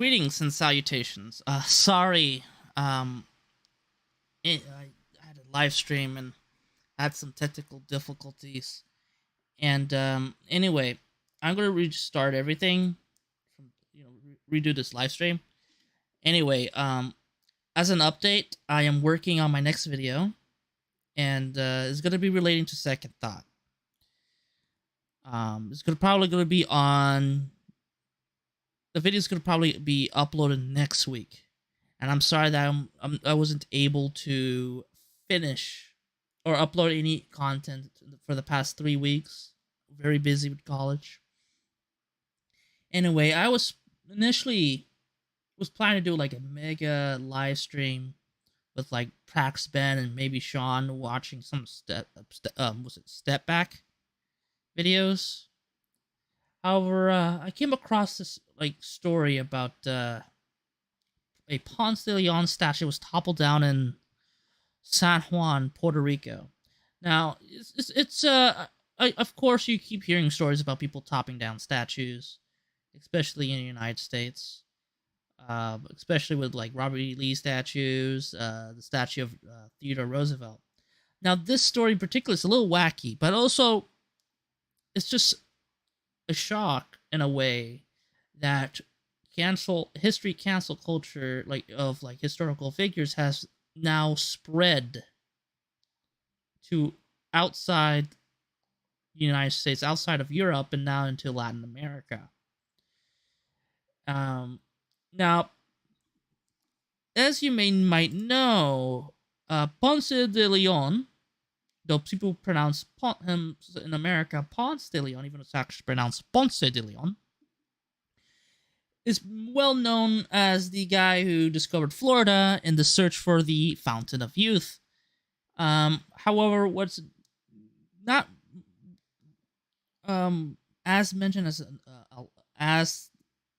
Greetings and salutations. Sorry, um, I had a live stream and had some technical difficulties. And anyway, I'm gonna restart everything from redo this live stream. Anyway, as an update, I am working on my next video, and it's gonna be relating to Second Thought. It's gonna be on. The video is gonna probably be uploaded next week. And I'm sorry that I wasn't able to finish or upload any content for the past 3 weeks. Very busy with college. Anyway, I was initially planning to do like a mega live stream with like Prax Ben and maybe Sean watching some step back videos. However, I came across this like story about a Ponce de Leon statue was toppled down in San Juan, Puerto Rico. Now, of course, you keep hearing stories about people topping down statues, especially in the United States, especially with like Robert E. Lee statues, the statue of Theodore Roosevelt. Now, this story in particular is a little wacky, but also it's just a shock in a way that cancel culture of historical figures has now spread to outside the United States, outside of Europe, and now into Latin America. Now, as you might know, Ponce de Leon, though people pronounce him in America Ponce de Leon, even though it's actually pronounced Ponce de Leon, is well known as the guy who discovered Florida in the search for the Fountain of Youth. However, what's not as mentioned as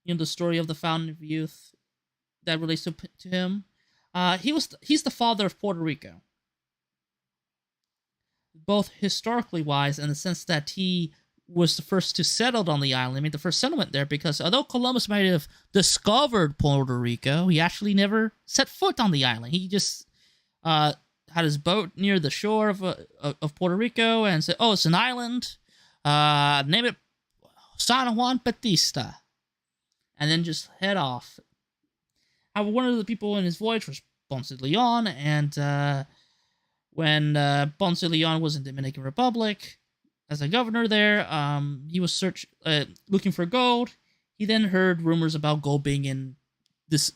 the story of the Fountain of Youth that relates to him, he's the father of Puerto Rico, both historically wise in the sense that he was the first to settle on the island. I mean, the first settlement there, because although Columbus might have discovered Puerto Rico, he actually never set foot on the island. He just had his boat near the shore of Puerto Rico and said, "Oh, it's an island. Name it San Juan Batista," and then just head off. However, one of the people in his voyage was Ponce de Leon, and when Ponce de Leon was in the Dominican Republic as a governor there, he was looking for gold. He then heard rumors about gold being in this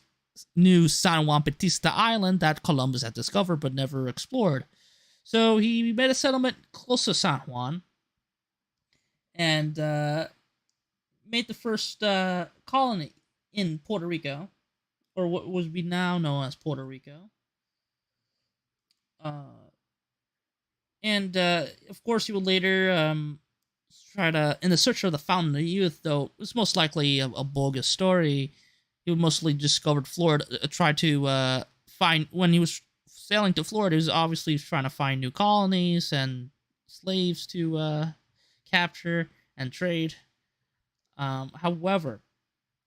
new San Juan Batista Island that Columbus had discovered but never explored. So he made a settlement close to San Juan and made the first colony in Puerto Rico, or what would be now known as Puerto Rico. And of course, he would later try to, in the search for the Fountain of Youth, though it was most likely a bogus story. He would mostly discovered Florida, tried to find, when he was sailing to Florida, he was obviously trying to find new colonies and slaves to capture and trade. However,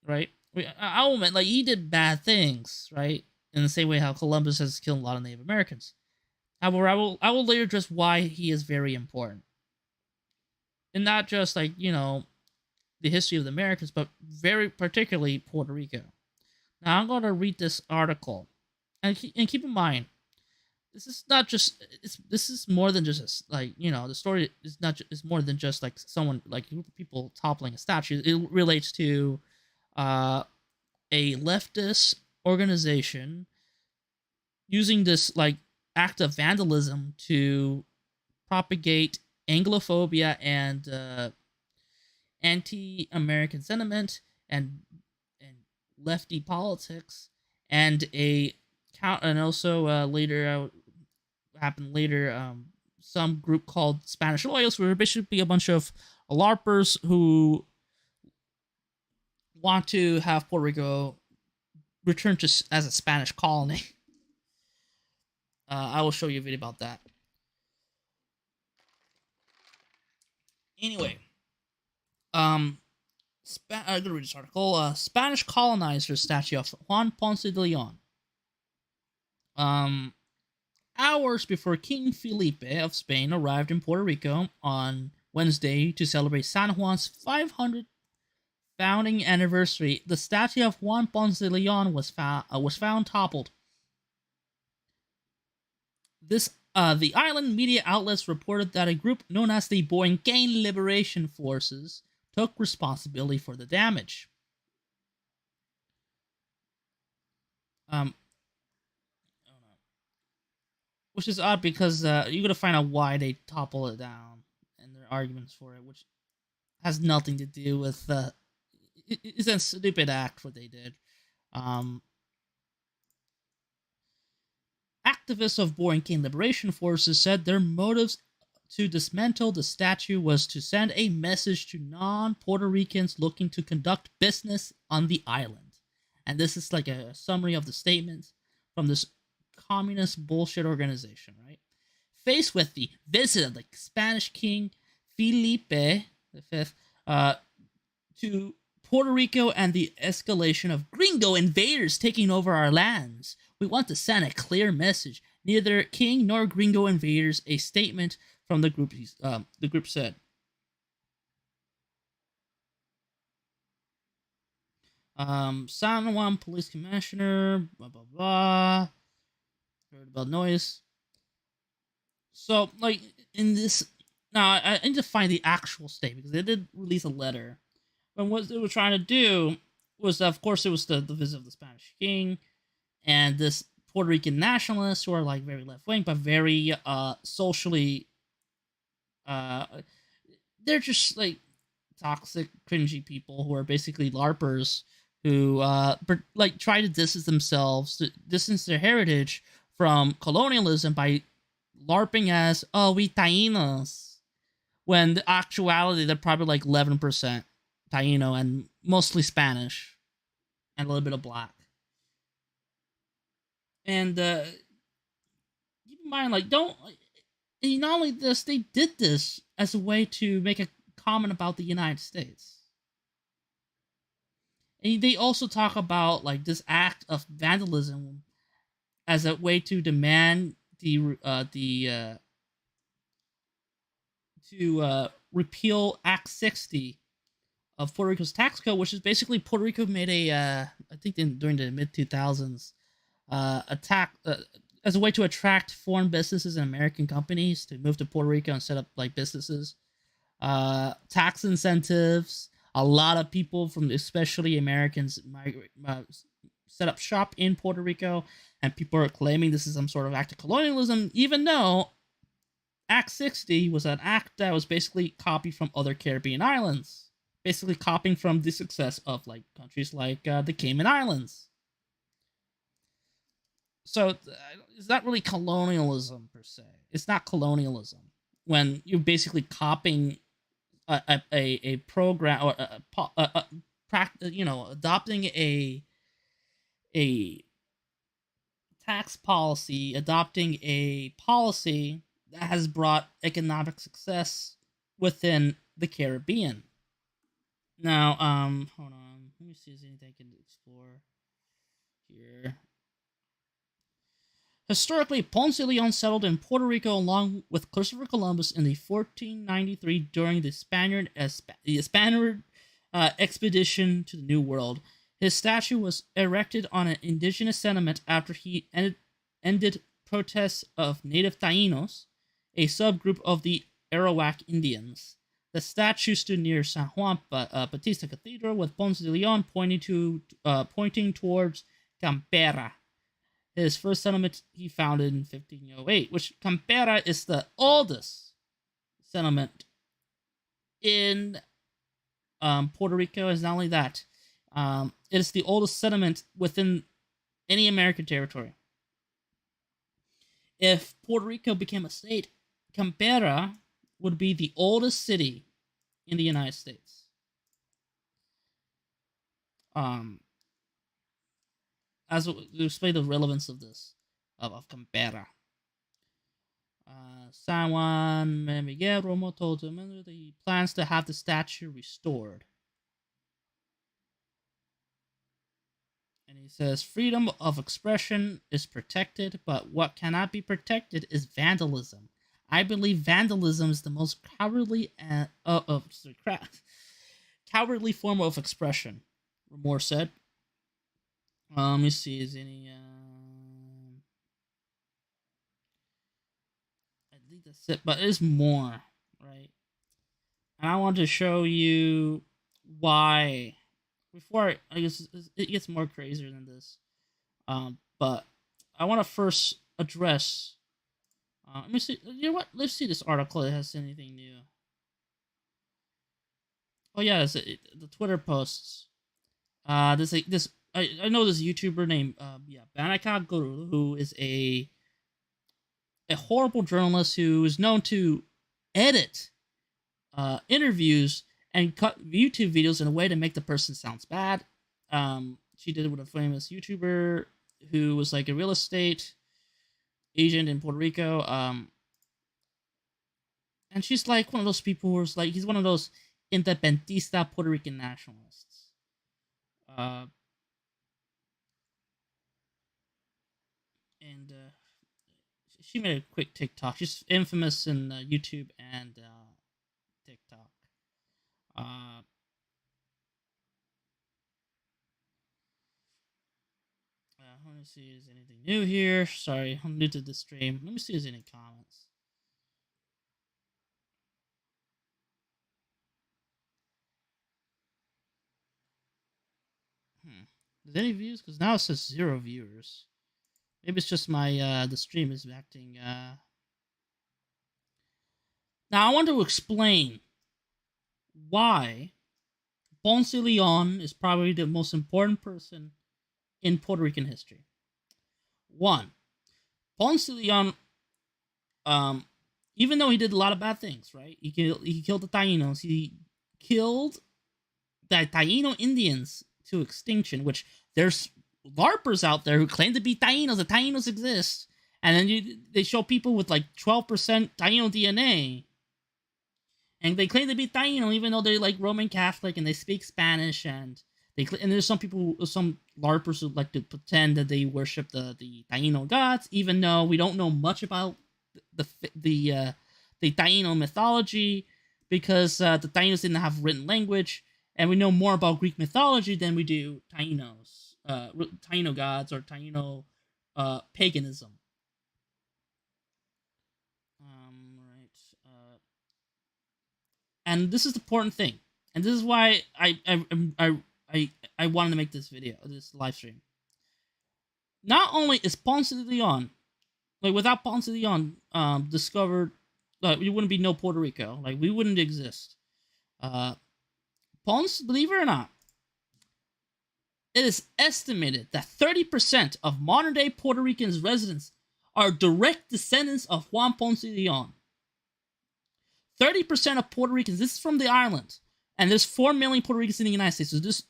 right, I'll admit, like, he did bad things, right, in the same way how Columbus has killed a lot of Native Americans. However, I will later address why he is very important. And not just, like, the history of the Americas, but very particularly Puerto Rico. Now, I'm going to read this article. And keep in mind, this is not just, this is more than just, the story is more than just, like, someone, like, a group of people toppling a statue. It relates to a leftist organization using this, like, act of vandalism to propagate Anglophobia and anti-American sentiment and lefty politics, and also later happened later, some group called Spanish Loyalists, who are basically a bunch of LARPers who want to have Puerto Rico return to as a Spanish colony. I will show you a video about that. Anyway, I'm gonna read this article. Spanish colonizer statue of Juan Ponce de Leon. Um, Hours before King Felipe of Spain arrived in Puerto Rico on Wednesday to celebrate San Juan's 500th founding anniversary, the statue of Juan Ponce de Leon was found toppled. The island media outlets reported that a group known as the Borinquen Liberation Forces took responsibility for the damage. Um, which is odd because you're gonna find out why they topple it down and their arguments for it, which has nothing to do with it's a stupid act what they did. Um, Activists of Borinquen Liberation Forces said their motives to dismantle the statue was to send a message to non-Puerto Ricans looking to conduct business on the island. And this is like a summary of the statement from this communist bullshit organization, right? Faced with the visit of the Spanish King Felipe V to Puerto Rico and the escalation of gringo invaders taking over our lands, we want to send a clear message. Neither king nor gringo invaders. A statement from the group. The group said. San Juan Police Commissioner. Blah blah blah. Heard about noise. So like in this. Now I need to find the actual statement because they did release a letter. But what they were trying to do was, of course, it was the visit of the Spanish king and this Puerto Rican nationalists who are like very left wing, but very socially. They're just like toxic, cringy people who are basically LARPers who like try to distance themselves, to distance their heritage from colonialism by LARPing as we Tainos, when the actuality they're probably like 11% Taino and mostly Spanish and a little bit of black. And keep in mind, like, don't. And not only this, they did this as a way to make a comment about the United States. And they also talk about like this act of vandalism as a way to demand to repeal Act 60 of Puerto Rico's tax code, which is basically Puerto Rico made a I think during the mid 2000s attack as a way to attract foreign businesses and American companies to move to Puerto Rico and set up like businesses. Tax incentives. A lot of people from especially Americans migrate, set up shop in Puerto Rico, and people are claiming this is some sort of act of colonialism, even though Act 60 was an act that was basically copied from other Caribbean islands, basically copying from the success of like countries like the Cayman Islands. So it's not really colonialism per se. It's not colonialism when you're basically copying a program or adopting a tax policy, adopting a policy that has brought economic success within the Caribbean. Now, hold on. Let me see if there's anything I can explore here. Historically, Ponce de Leon settled in Puerto Rico along with Christopher Columbus in the 1493 during the Spaniard expedition to the New World. His statue was erected on an indigenous settlement after he ended protests of native Tainos, a subgroup of the Arawak Indians. The statue stood near San Juan Bautista Cathedral, with Ponce de Leon pointing towards Campera, his first settlement he founded in 1508, which Campera is the oldest settlement in Puerto Rico. Is not only that, it is the oldest settlement within any American territory. If Puerto Rico became a state, Campera would be the oldest city in the United States. As to display the relevance of this, of Campera. San Juan Miguel Romo told him that he plans to have the statue restored. And he says freedom of expression is protected, but what cannot be protected is vandalism. I believe vandalism is the most cowardly form of expression. Moore said. Let me see. Is any? I think that's it. But there's more, right? And I want to show you why. Before I guess it gets more crazier than this. But I want to first address. Let me see. You know what? Let's see this article. It has anything new. Oh yeah, it's the Twitter posts. This I know this YouTuber named Banaka Guru, who is a horrible journalist who is known to edit interviews and cut YouTube videos in a way to make the person sounds bad. She did it with a famous YouTuber who was like a real estate agent in Puerto Rico. And she's like one of those people who's like, he's one of those independentista Puerto Rican nationalists. And she made a quick TikTok. She's infamous in YouTube and TikTok. Let me see if there's anything new here. Sorry, I'm new to the stream. Let me see if there's any comments. Is any views? Because now it says 0 viewers. Maybe it's just my the stream is acting. Now I want to explain why Ponce Leon is probably the most important person in Puerto Rican history. One, Ponce Leon, even though he did a lot of bad things, right? He killed the Tainos. He killed the Taino Indians to extinction, which there's LARPers out there who claim to be Tainos. The Tainos exist. And then they show people with like 12% Taino DNA. And they claim to be Taino even though they're like Roman Catholic and they speak Spanish. And there's some people, some LARPers who like to pretend that they worship the Taino gods, even though we don't know much about the Taino mythology, because the Tainos didn't have written language. And we know more about Greek mythology than we do Tainos, Taino gods, or Taino paganism. Right. And this is the important thing, and this is why I wanted to make this video, this live stream. Not only is Ponce de Leon, like without Ponce de Leon discovered, like we wouldn't be no Puerto Rico, like we wouldn't exist. Ponce, believe it or not, it is estimated that 30% of modern-day Puerto Ricans' residents are direct descendants of Juan Ponce de Leon. 30% of Puerto Ricans, this is from the island, and there's 4 million Puerto Ricans in the United States, so this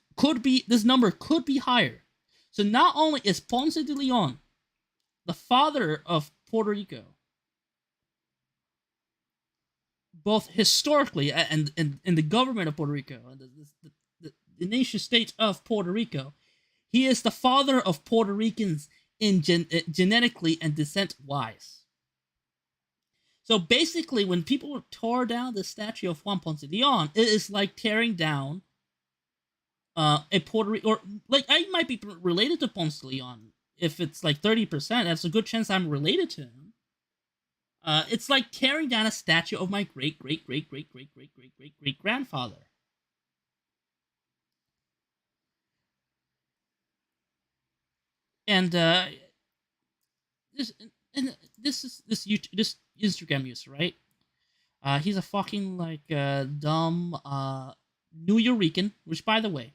number could be higher. So not only is Ponce de Leon the father of Puerto Rico, both historically and in the government of Puerto Rico, and the nation state of Puerto Rico, he is the father of Puerto Ricans in genetically and descent-wise. So basically, when people tore down the statue of Juan Ponce de Leon, it is like tearing down a Puerto Rico, or like I might be related to Ponce de Leon. If it's like 30%, that's a good chance I'm related to him. It's like tearing down a statue of my great grandfather. And this Instagram user, right? He's a fucking like dumb New Rican, which by the way,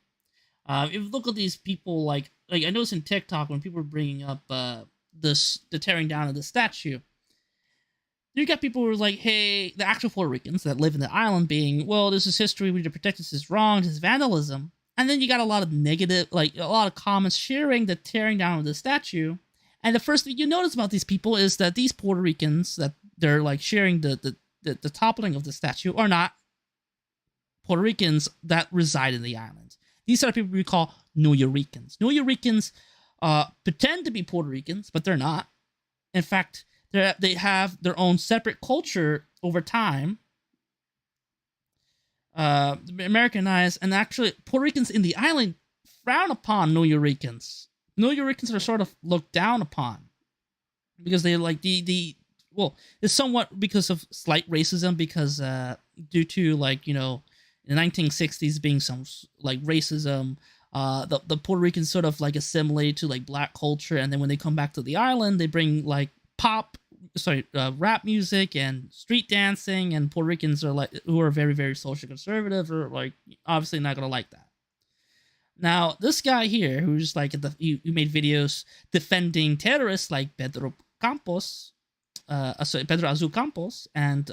if you look at these people, like I noticed in TikTok when people are bringing up the tearing down of the statue, you got people who are like, hey, the actual Puerto Ricans that live in the island being, well, this is history, we need to protect this is wrong, this is vandalism. And then you got a lot of negative, like a lot of comments sharing the tearing down of the statue. And the first thing you notice about these people is that these Puerto Ricans that they're like sharing the toppling of the statue are not Puerto Ricans that reside in the island. These are people we call New Ricans. New Ricans pretend to be Puerto Ricans, but they're not. In fact, they have their own separate culture over time. Americanized, and actually Puerto Ricans in the island frown upon New Yorkers. New Yorkers are sort of looked down upon because they like the well, it's somewhat because of slight racism, because due to like, you know, in the 1960s being some like racism, the Puerto Ricans sort of like assimilate to like black culture, and then when they come back to the island, they bring like rap music and street dancing, and Puerto Ricans are like, who are very, very social conservative, are like obviously not gonna like that. Now this guy here, who's like who made videos defending terrorists like Pedro Azul Campos, and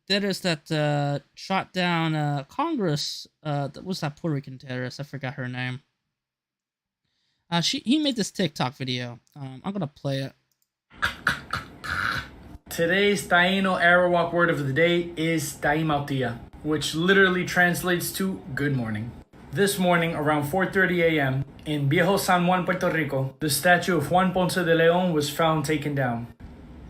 terrorists that shot down Congress. What was that Puerto Rican terrorist? I forgot her name. He made this TikTok video. I'm gonna play it. Today's Taino Arawak word of the day is Taimautia, which literally translates to good morning. This morning, around 4:30 a.m., in Viejo San Juan, Puerto Rico, the statue of Juan Ponce de Leon was found taken down.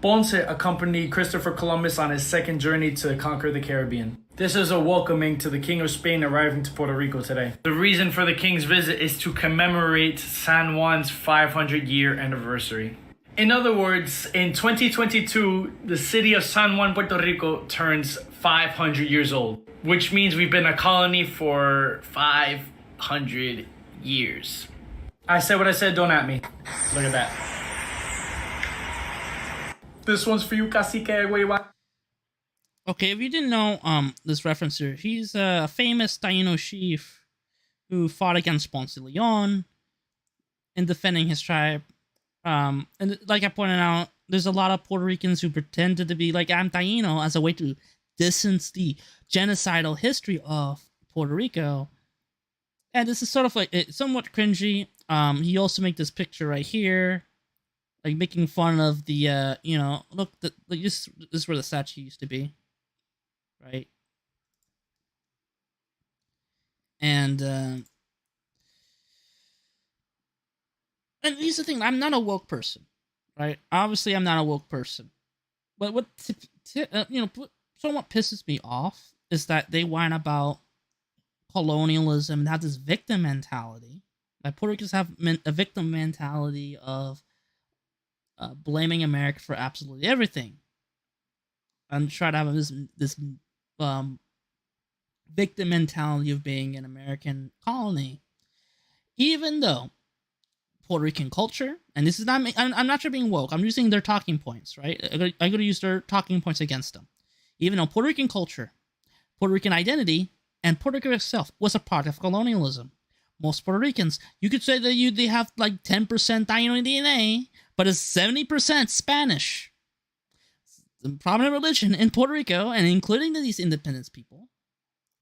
Ponce accompanied Christopher Columbus on his second journey to conquer the Caribbean. This is a welcoming to the King of Spain arriving to Puerto Rico today. The reason for the King's visit is to commemorate San Juan's 500-year anniversary. In other words, in 2022, the city of San Juan, Puerto Rico turns 500 years old, which means we've been a colony for 500 years. I said what I said, don't at me. Look at that. This one's for you, Cacique Hueva. Okay, if you didn't know this reference here, he's a famous Taino chief who fought against Ponce de Leon in defending his tribe. And like I pointed out, there's a lot of Puerto Ricans who pretended to be like, I'm Taino, as a way to distance the genocidal history of Puerto Rico. And this is sort of like, it's somewhat cringy. He also made this picture right here, like making fun of the, you know, look, like this is where the statue used to be, right? And here's the thing, I'm not a woke person, right? Obviously, I'm not a woke person. But what somewhat pisses me off is that they whine about colonialism and have this victim mentality. Like, Puerto Ricans have a victim mentality of blaming America for absolutely everything, and try to have this victim mentality of being an American colony, even though Puerto Rican culture, and this is not, I'm not sure being woke, I'm using their talking points, right? I'm going to use their talking points against them. Even though Puerto Rican culture, Puerto Rican identity, and Puerto Rico itself was a product of colonialism. Most Puerto Ricans, you could say that they have like 10% Taino DNA, but it's 70% Spanish. The prominent religion in Puerto Rico, and including these independence people,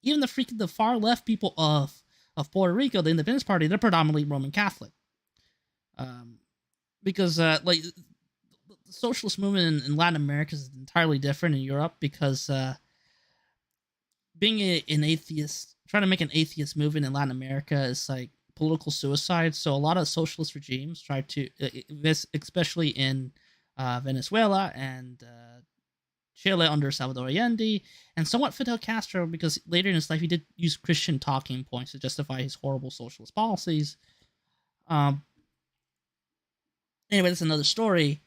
even the far left people of Puerto Rico, the Independence Party, they're predominantly Roman Catholic. Because like the socialist movement in Latin America is entirely different in Europe, because being an atheist, trying to make an atheist movement in Latin America is like political suicide. So a lot of socialist regimes try to, especially in Venezuela and Chile under Salvador Allende, and somewhat Fidel Castro, because later in his life he did use Christian talking points to justify his horrible socialist policies. Anyway, that's another story.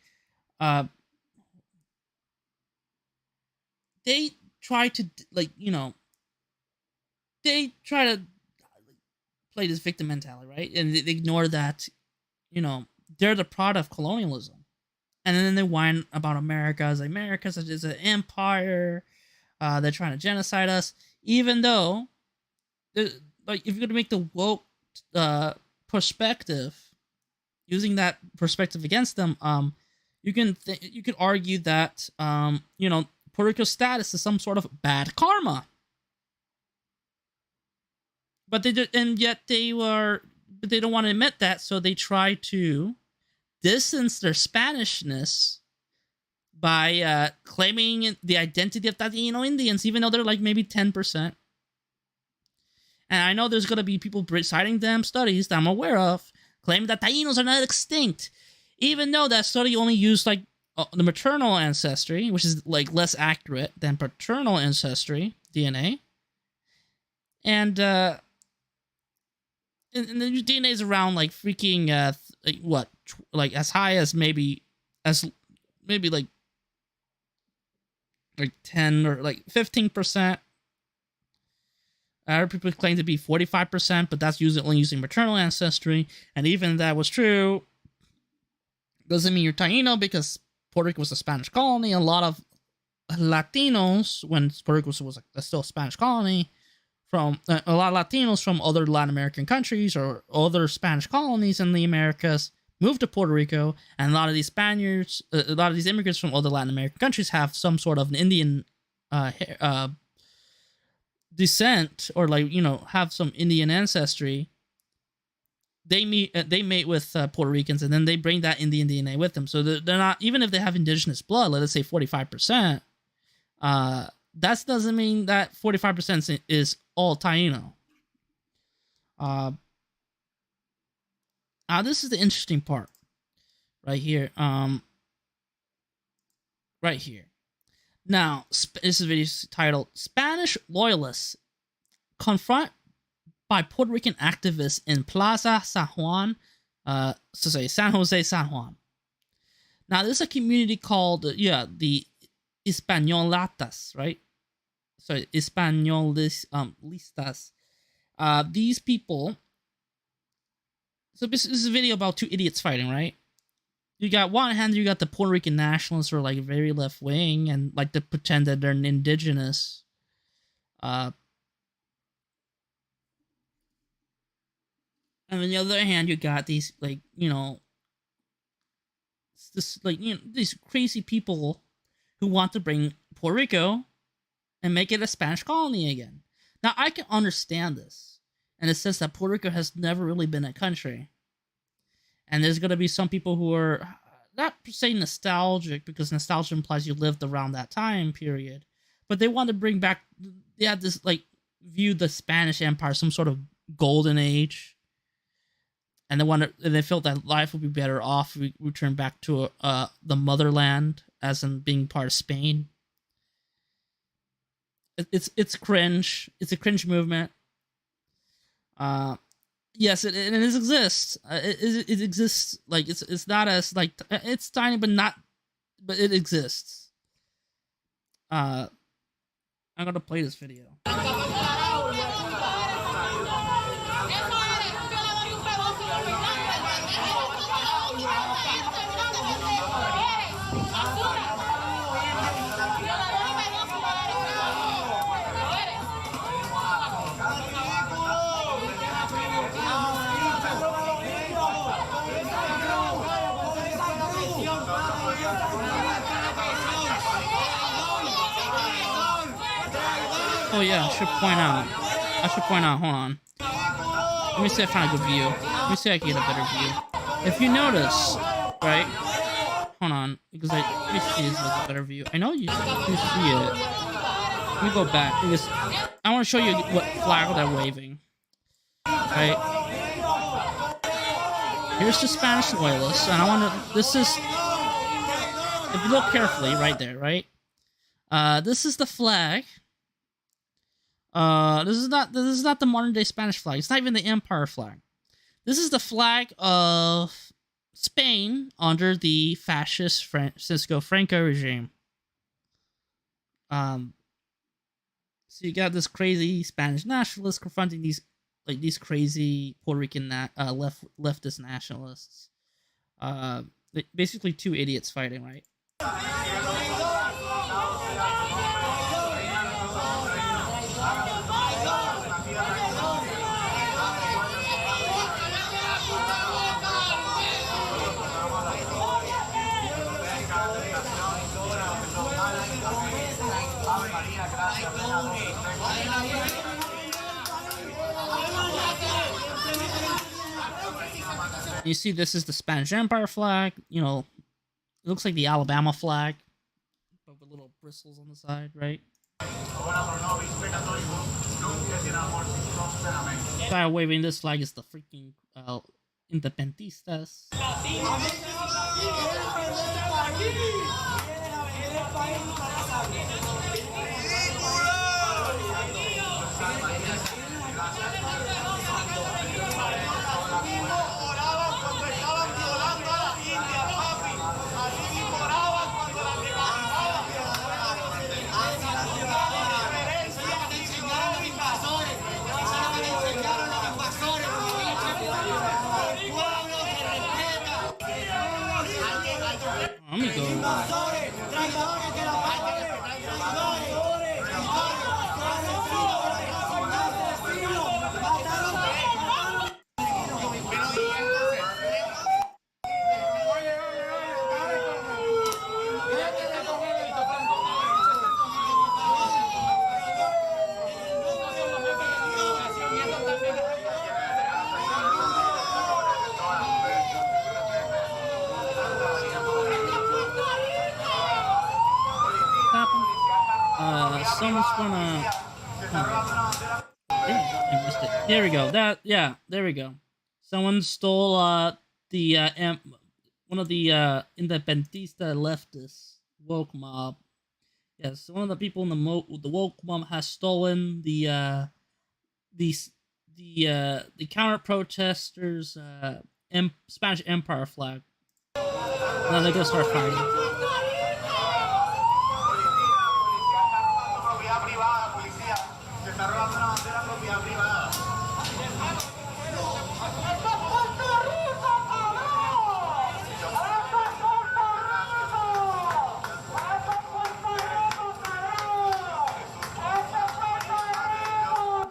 They try to, like, you know, they try to play this victim mentality, right? And they ignore that, you know, they're the product of colonialism. And then they whine about America as an empire. They're trying to genocide us, even though, like, if you're going to make the woke perspective, using that perspective against them, you could argue that you know, Puerto Rico's status is some sort of bad karma. But they did, and yet they don't want to admit that, so they try to distance their Spanishness by claiming the identity of Taino Indians, even though they're like maybe 10%. And I know there's going to be people citing them studies that I'm aware of, claiming that Tainos are not extinct, even though that study only used like the maternal ancestry, which is like less accurate than paternal ancestry DNA. And the DNA is around like freaking like as high as maybe like 10 or like 15%. Other people claim to be 45%, but that's only using maternal ancestry. And even if that was true, doesn't mean you're Taino, because Puerto Rico was a Spanish colony. A lot of Latinos, when Puerto Rico was still a Spanish colony, from a lot of Latinos from other Latin American countries or other Spanish colonies in the Americas moved to Puerto Rico, and a lot of these Spaniards, a lot of these immigrants from other Latin American countries have some sort of an Indian descent, or like, you know, have some Indian ancestry. They mate with Puerto Ricans, and then they bring that Indian DNA with them. So they're not, even if they have indigenous blood, let us say 45%, that doesn't mean that 45% is all Taino. This is the interesting part right here. Right here. Now, this is a video titled "Spanish Loyalists Confront by Puerto Rican Activists in Plaza San Juan," San Jose, San Juan. Now, this is a community called, the Españolatas, right? So, Españolistas. These people. So, this is a video about two idiots fighting, right? You got one hand, you got the Puerto Rican nationalists who are like very left wing and like to pretend that they're indigenous. And on the other hand, you got these like, you know, these crazy people who want to bring Puerto Rico and make it a Spanish colony again. Now, I can understand this, and it says that Puerto Rico has never really been a country. And there's going to be some people who are not per se nostalgic, because nostalgia implies you lived around that time period. But they want to bring back, they had this, like, view the Spanish Empire, some sort of golden age. And they felt that life would be better off if we return back to the motherland, as in being part of Spain. It's cringe. It's a cringe movement. Yes, it exists. It exists. Like it's not as like it's tiny, but it exists. I'm gonna play this video. Oh yeah, I should point out, hold on. Let me see if I find a good view. Let me see if I can get a better view. If you notice, right? Hold on, because let me see this with a better view. I know you see it. Let me go back, because I want to show you what flag they're waving. Right? Here's the Spanish loyalists, and I want to, this is, if you look carefully, right there, right? This is the flag. This is not the modern day Spanish flag. It's not even the Empire flag. This is the flag of Spain under the fascist Francisco Franco regime. So you got this crazy Spanish nationalist confronting these crazy Puerto Rican leftist nationalists. Basically two idiots fighting, right? You see, this is the Spanish Empire flag. You know, it looks like the Alabama flag, but with little bristles on the side, right? Guy waving this flag is the freaking independentistas. Let me go. Someone's gonna. I missed it. There we go. There we go. Someone stole one of the independentista leftists woke mob. Yes, one of the people in the woke mob has stolen the counter protesters Spanish Empire flag. And then they're gonna start fighting.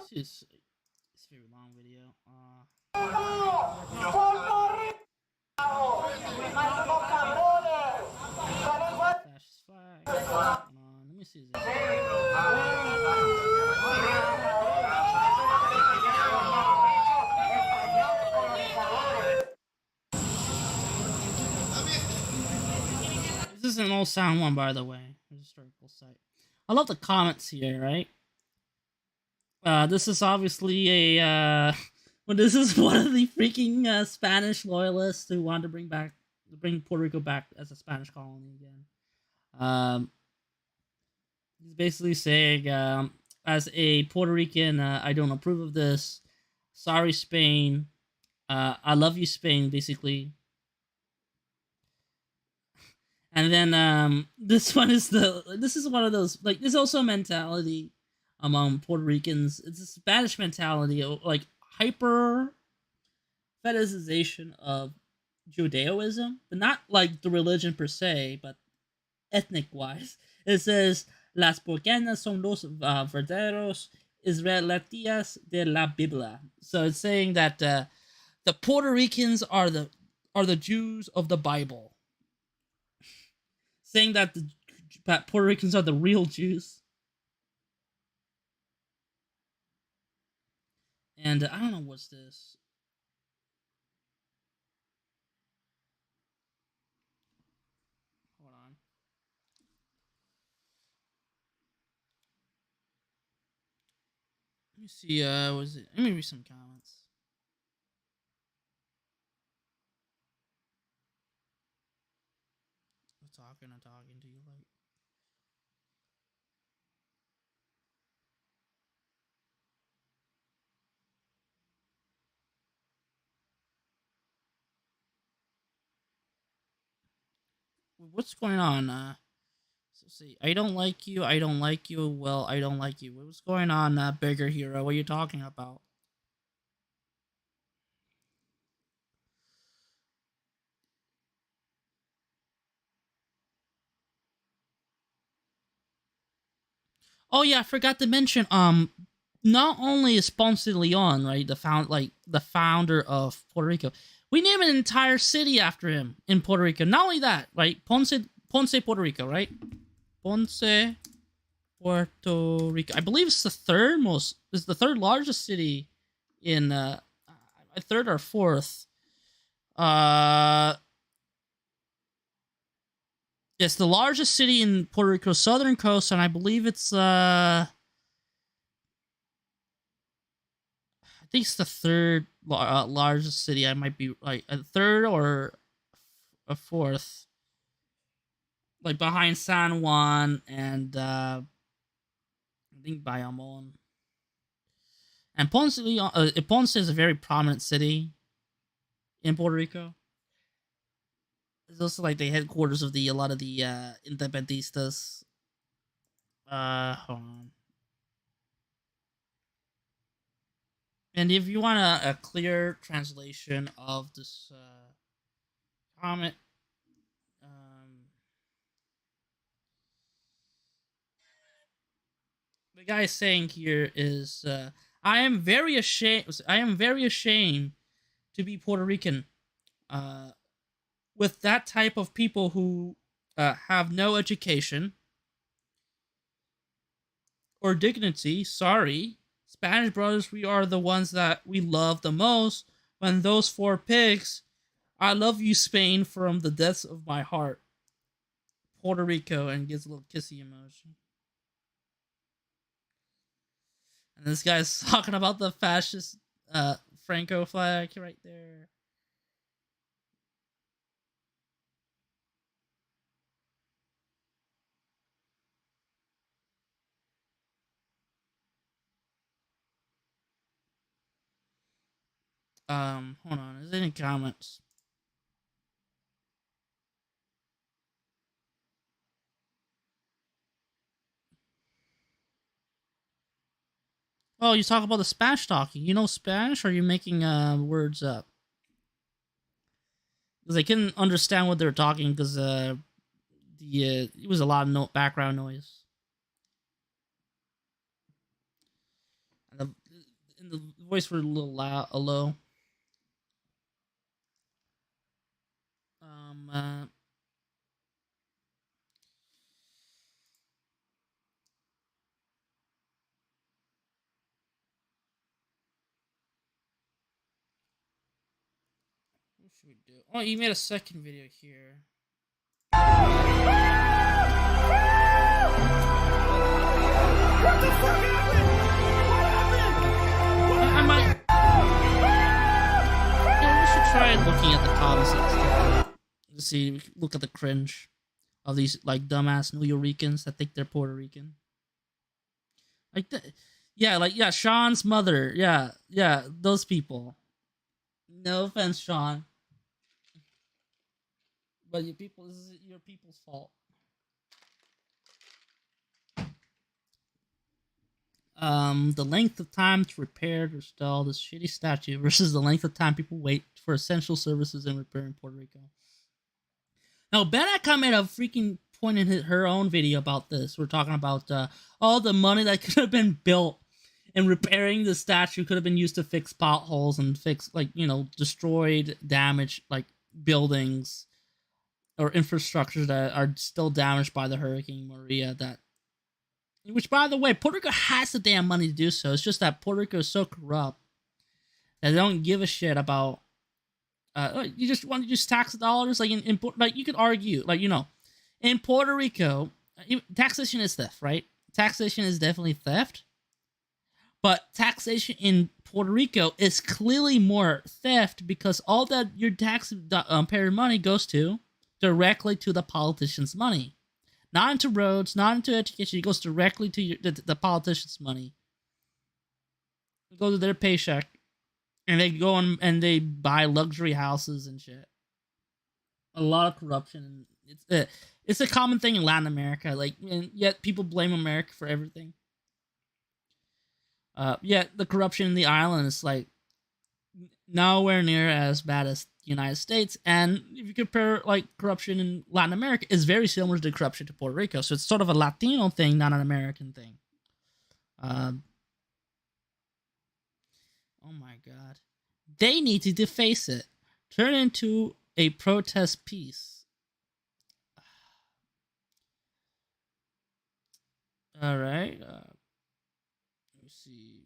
It's a very long video. Fascist flag. Let me see this. This is an old sound one, by the way. Historical site. I love the comments here, right? This is obviously a well, this is one of the freaking Spanish loyalists who wanted to bring Puerto Rico back as a Spanish colony again. He's basically saying, as a Puerto Rican, I don't approve of this. Sorry, Spain. I love you, Spain, basically. And then this is one of those, like, there's also a mentality among Puerto Ricans. It's a Spanish mentality, like hyper fetishization of Judaism, but not like the religion per se, but ethnic wise. It says las porquenas son los verdaderos israelitas de la Biblia. So it's saying that the Puerto Ricans are the Jews of the Bible. Saying that that Puerto Ricans are the real Jews. And I don't know what's this. Hold on. Let me see. Was it? Let me read some comments. I'm talking to you like. What's going on? So see, I don't like you. I don't like you. Well, I don't like you. What's going on, bigger hero? What are you talking about? Oh yeah, I forgot to mention. Not only is Ponce de Leon, right, the founder of Puerto Rico, we named an entire city after him in Puerto Rico. Not only that, right, Ponce, Puerto Rico, right, Ponce, Puerto Rico. I believe it's the third largest city in third or fourth. It's the largest city in Puerto Rico's southern coast, and I believe it's I think it's the third largest city. I might be like a third or a fourth, like behind San Juan and I think Bayamon. And Ponce is a very prominent city in Puerto Rico. It's also like the headquarters of the a lot of the independistas. Hold on. And if you want a clear translation of this comment, um, the guy saying here is, "I am very ashamed. I am very ashamed to be Puerto Rican. Uh, with that type of people who have no education or dignity. Sorry, Spanish brothers, we are the ones that we love the most. When those four pigs, I love you, Spain, from the depths of my heart." Puerto Rico, and gives a little kissy emoji. And this guy's talking about the fascist Franco flag right there. Hold on. Is there any comments? Oh, you talk about the Spanish talking. You know Spanish, or are you making words up? Because I couldn't understand what they were talking because it was a lot of background noise. And the voice were a little loud, low. Um, uh, what should we do? Oh, you made a second video here. What the fuck happened? What happened? I might. Yeah, we should try looking at the comments to see. Look at the cringe of these like dumbass New Yorkers that think they're Puerto Rican. Like, yeah, Sean's mother. Yeah, those people. No offense, Sean, but this is your people's fault. The length of time to repair or install this shitty statue versus the length of time people wait for essential services and repair in Puerto Rico. Now, Benaka made a freaking point in her own video about this. We're talking about all the money that could have been built and repairing the statue could have been used to fix potholes and fix, like, destroyed, damaged, like, buildings or infrastructures that are still damaged by the Hurricane Maria. Which, by the way, Puerto Rico has the damn money to do so. It's just that Puerto Rico is so corrupt that they don't give a shit about. You just want to just tax the dollars, like like you could argue, like in Puerto Rico, taxation is theft, right? Taxation is definitely theft, but taxation in Puerto Rico is clearly more theft because all that your taxpayer money goes to directly to the politicians' money, not into roads, not into education. It goes directly to the politicians' money. It goes to their paycheck, and they go and they buy luxury houses and shit. A lot of corruption. It's a common thing in Latin America. Like, and yet people blame America for everything. Yet the corruption in the island is like nowhere near as bad as the United States. And if you compare like corruption in Latin America, it's very similar to corruption to Puerto Rico. So it's sort of a Latino thing, not an American thing. Oh my god. They need to deface it. Turn it into a protest piece. Alright. Let me see.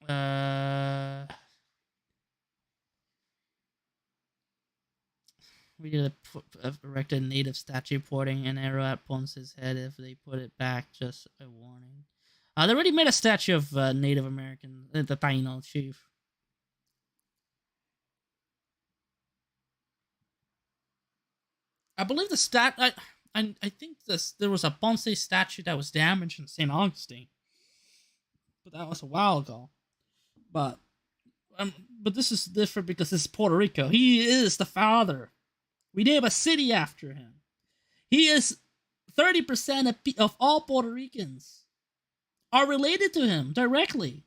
Uh We did erect a native statue pointing an arrow at Ponce's head if they put it back. Just a warning. They already made a statue of Native American, the Taino chief. I believe the I think there was a Ponce statue that was damaged in St. Augustine, but that was a while ago. But but this is different because this is Puerto Rico. He is the father. We name a city after him. He is 30% of all Puerto Ricans are related to him directly.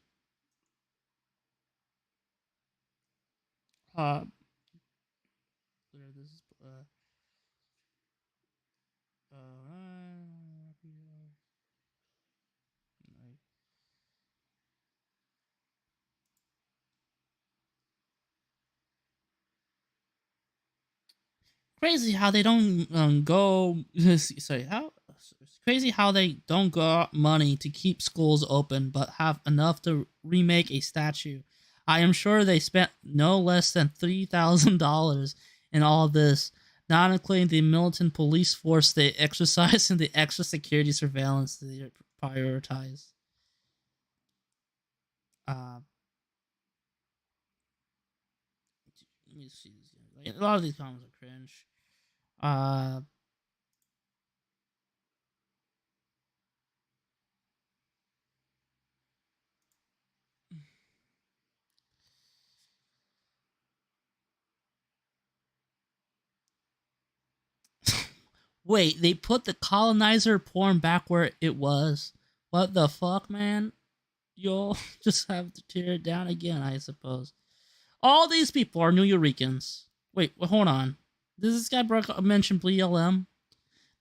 Uh, this is, crazy how they don't go. Sorry, how it's crazy how they don't got money to keep schools open, but have enough to remake a statue. I am sure they spent no less than $3,000 in all this, not including the militant police force they exercise and the extra security surveillance they prioritize. Uh, Let me see. A lot of these comments are cringe. Uh, Wait, they put the colonizer porn back where it was. What the fuck, man? You'll just have to tear it down again, I suppose. All these people are New Yorkers. Wait, hold on. Does this guy mention BLM?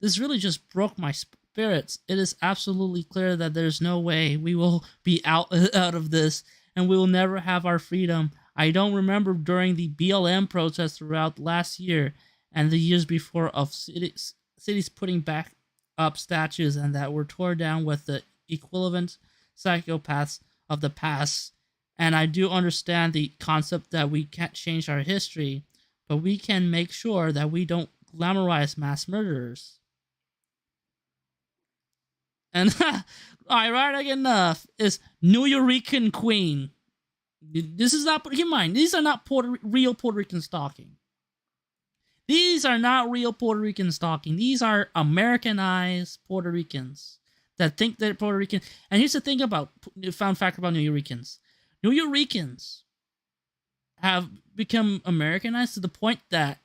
This really just broke my spirits. It is absolutely clear that there's no way we will be out of this, and we will never have our freedom. I don't remember during the BLM protests throughout last year and the years before of cities putting back up statues and that were torn down with the equivalent psychopaths of the past. And I do understand the concept that we can't change our history, but we can make sure that we don't glamorize mass murderers. And ironic enough is New Rican Queen. This is not, keep in mind, these are not real Puerto Rican stalking. These are not real Puerto Rican stalking. These are Americanized Puerto Ricans that think they're Puerto Rican. And here's the thing about, fun fact about New Ricans. New Ricans have become Americanized to the point that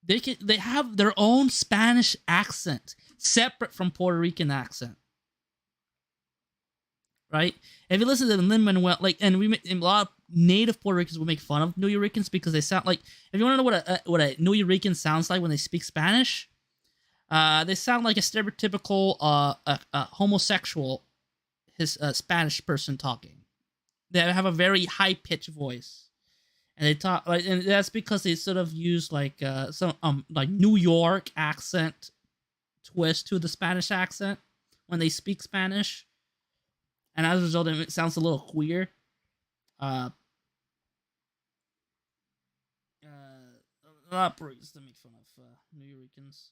they have their own Spanish accent separate from Puerto Rican accent. Right? If you listen to the Lin-Manuel, and a lot of native Puerto Ricans will make fun of New Ricans because they sound like, if you want to know what a New Rican sounds like when they speak Spanish, they sound like a stereotypical homosexual Spanish person talking. They have a very high pitched voice, and they talk and that's because they sort of use some like New York accent twist to the Spanish accent when they speak Spanish, and as a result, it sounds a little queer. A lot of Puerto to make fun of New Yorkers.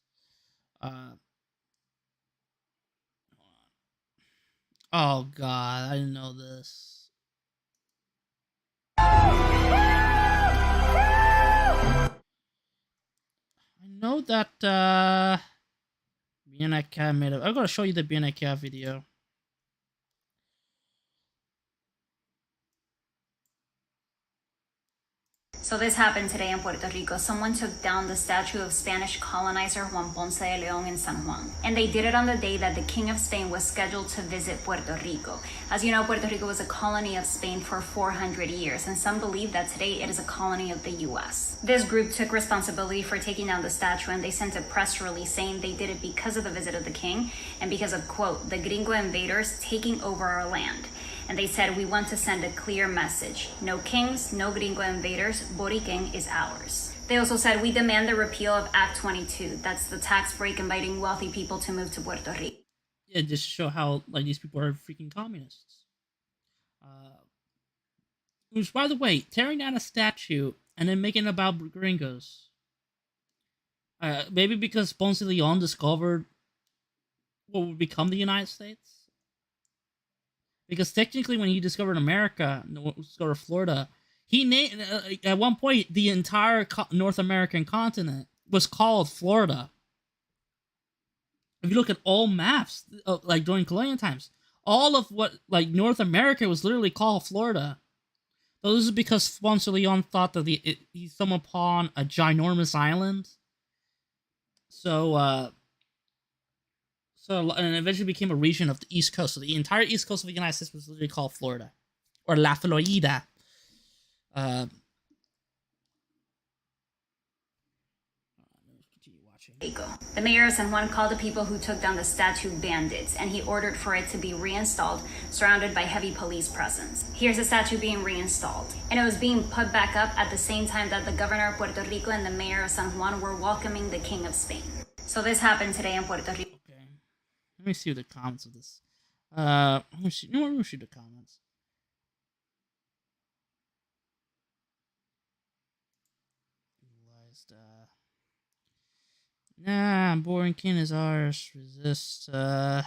Oh God, I didn't know this. I know that BNK made it. I'm gonna show you the BNK video. So this happened today in Puerto Rico. Someone took down the statue of Spanish colonizer Juan Ponce de Leon in San Juan. And they did it on the day that the King of Spain was scheduled to visit Puerto Rico. As you know, Puerto Rico was a colony of Spain for 400 years, and some believe that today it is a colony of the US. This group took responsibility for taking down the statue, and they sent a press release saying they did it because of the visit of the king and because of, quote, the gringo invaders taking over our land. And they said, we want to send a clear message. No kings, no gringo invaders, Borican is ours. They also said, we demand the repeal of Act 22. That's the tax break inviting wealthy people to move to Puerto Rico. Yeah, just to show how these people are freaking communists. Which, by the way, tearing down a statue and then making it about gringos. Maybe because Ponce de Leon discovered what would become the United States. Because technically, when he discovered America, discovered Florida, he named at one point the entire North American continent was called Florida. If you look at all maps, like during colonial times, all of what like North America was literally called Florida. So this is because Ponce de Leon thought that he stumbled upon a ginormous island. So and eventually became a region of the East Coast. So the entire East Coast of the United States was literally called Florida, or La Florida. Continue watching. The mayor of San Juan called the people who took down the statue bandits, and he ordered for it to be reinstalled, surrounded by heavy police presence. Here's the statue being reinstalled, and it was being put back up at the same time that the governor of Puerto Rico and the mayor of San Juan were welcoming the King of Spain. So this happened today in Puerto Rico. Okay, let me see the comments of this. Let me see. No, let me see the comments. Nah, boring king is ours. Resist. I'm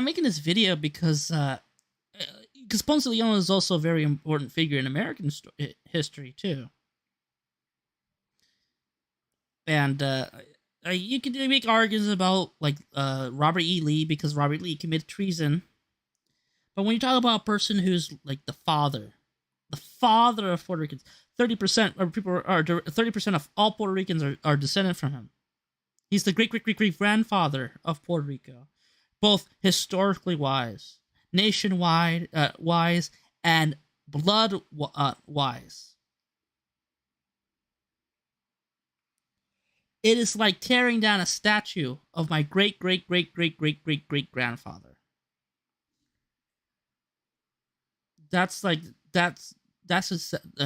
making this video because Ponce de Leon is also a very important figure in American history too, and you can make arguments about like Robert E. Lee because Robert Lee committed treason, but when you talk about a person who's like the father of Puerto Ricans, 30% of people are 30% of all Puerto Ricans are descended from him. He's the great grandfather of Puerto Rico, both historically wise, nationwide wise, and blood wise. It is like tearing down a statue of my great grandfather. That's a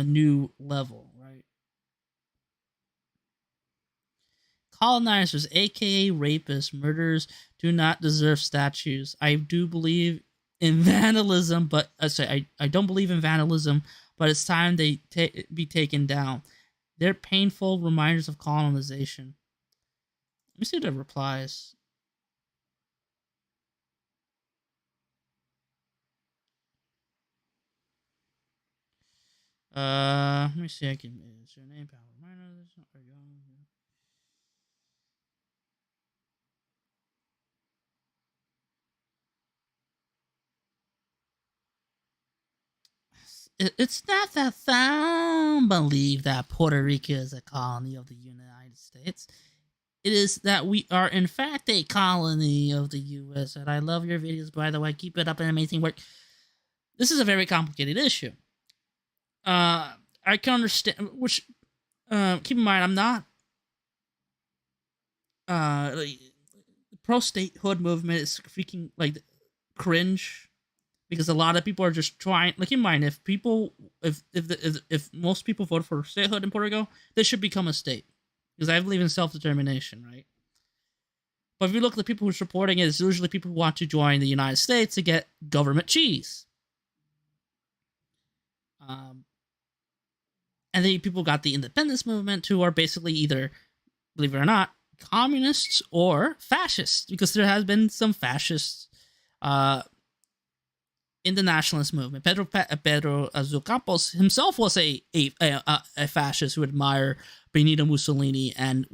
new level, right? Colonizers, aka rapists, murderers, do not deserve statues. I do believe in vandalism, but I don't believe in vandalism, but it's time they be taken down. They're painful reminders of colonization. Let me see the replies. Let me see. I can. Is your name Power Miners? Are you? It's not that some believe that Puerto Rico is a colony of the United States. It is that we are, in fact, a colony of the U.S. And I love your videos, by the way. Keep it up and amazing work. This is a very complicated issue. I can understand, which, keep in mind, I'm not, the pro-statehood movement is freaking, like, cringe. Because a lot of people are just trying. Like, keep in mind, if most people vote for statehood in Puerto Rico, they should become a state. Because I believe in self-determination, right? But if you look at the people who are supporting it, it's usually people who want to join the United States to get government cheese. And then people got the independence movement, who are basically either, believe it or not, communists or fascists. Because there has been some fascists in the nationalist movement. Pedro Campos himself was a fascist who admired Benito Mussolini and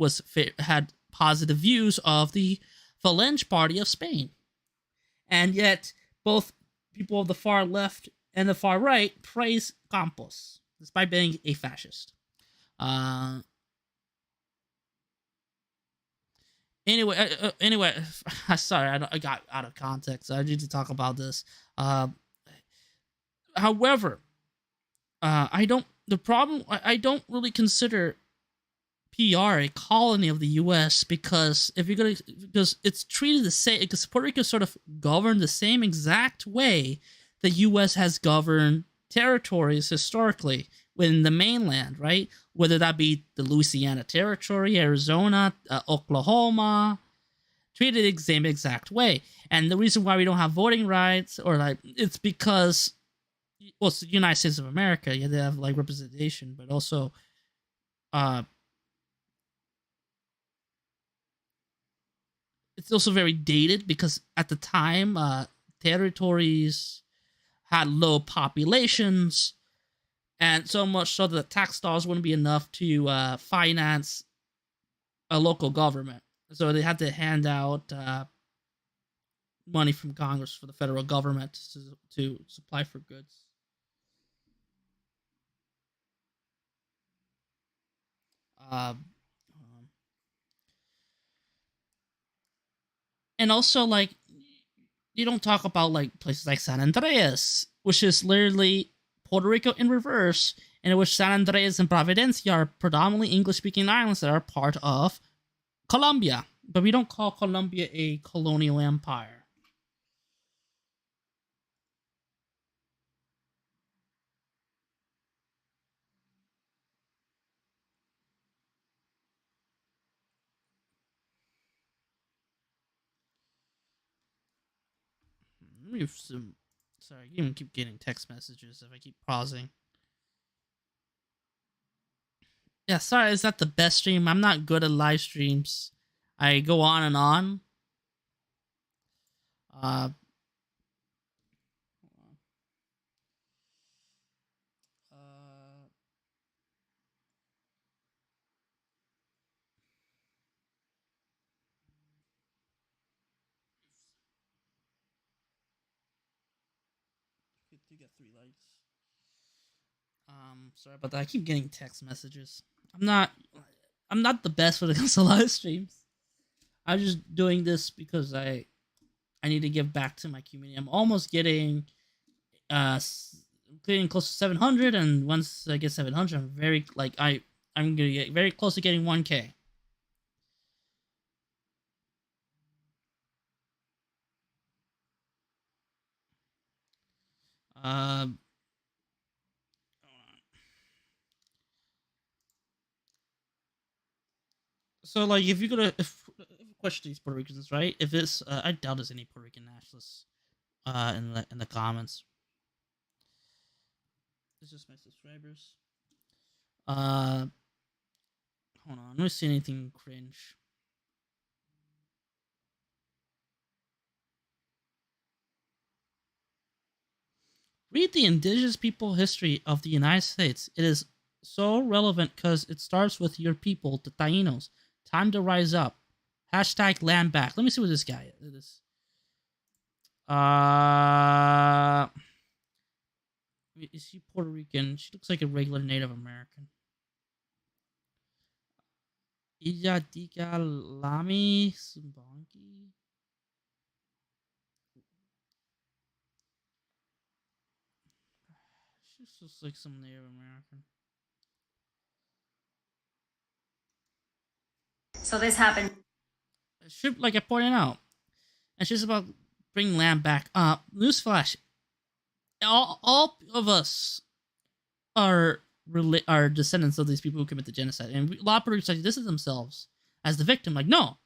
had positive views of the Falange Party of Spain. And yet, both people of the far left and the far right praise Campos, despite being a fascist. Anyway, sorry, I got out of context. I need to talk about this. However, I don't really consider PR a colony of the U.S. because because it's treated the same, because Puerto Rico is sort of governed the same exact way the U.S. has governed territories historically within the mainland, right? Whether that be the Louisiana Territory, Arizona, Oklahoma, treated the same exact way. And the reason why we don't have voting rights, or like, it's because, well, it's the United States of America. Yeah, they have like representation, but also, uh, it's also very dated because at the time, territories had low populations, and so much so that tax dollars wouldn't be enough to finance a local government. So they had to hand out money from Congress for the federal government to supply for goods. Um, and also, like, you don't talk about like places like San Andreas, which is literally Puerto Rico in reverse, in which San Andreas and Providencia are predominantly English-speaking islands that are part of Colombia, but we don't call Colombia a colonial empire. Let me some. Sorry, I even keep getting text messages if I keep pausing. Yeah, sorry, is that the best stream? I'm not good at live streams. I go on and on. Uh, uh, you get 3 likes. Sorry about that. I keep getting text messages. I'm not. I'm not the best when it comes to live streams. I'm just doing this because I need to give back to my community. I'm almost getting getting close to 700, and once I get 700, I'm very like I'm gonna get very close to getting 1K. Um. So like, if you go to if question these Puerto Ricans, right? If it's I doubt there's any Puerto Rican nationalists in the comments. It's just my subscribers. Uh, hold on. Let me see anything cringe. Read the indigenous people history of the United States. It is so relevant because it starts with your people, the Tainos. Time to rise up. Hashtag land back. Let me see what this guy is. Is she Puerto Rican? She looks like a regular Native American. Ija Dika Lami Sumbangi. She's just like some Native American. So this happened. She, like I pointed out, and she's about bringing land back. Newsflash: all of us are are descendants of these people who commit the genocide, and a lot of Puerto Ricans this themselves as the victim. Like, no,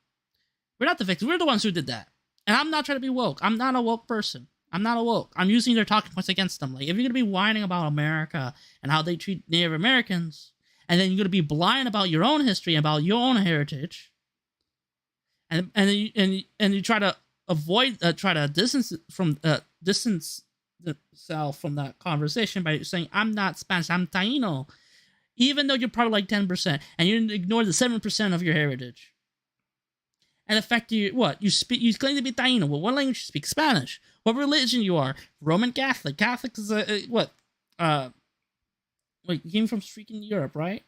we're not the victims. We're the ones who did that. And I'm not trying to be woke. I'm not a woke person. I'm not a woke. I'm using their talking points against them. Like, if you're gonna be whining about America and how they treat Native Americans, and then you're gonna be blind about your own history, about your own heritage, and you try to avoid try to distance yourself from that conversation by saying I'm not Spanish, I'm Taino, even though you're probably like 10%, and you ignore the 7% of your heritage. And the fact you claim to be Taino. Well, what language you speak? Spanish. What religion you are? Roman Catholic. Catholic is what? Wait, you came from freaking Europe, right?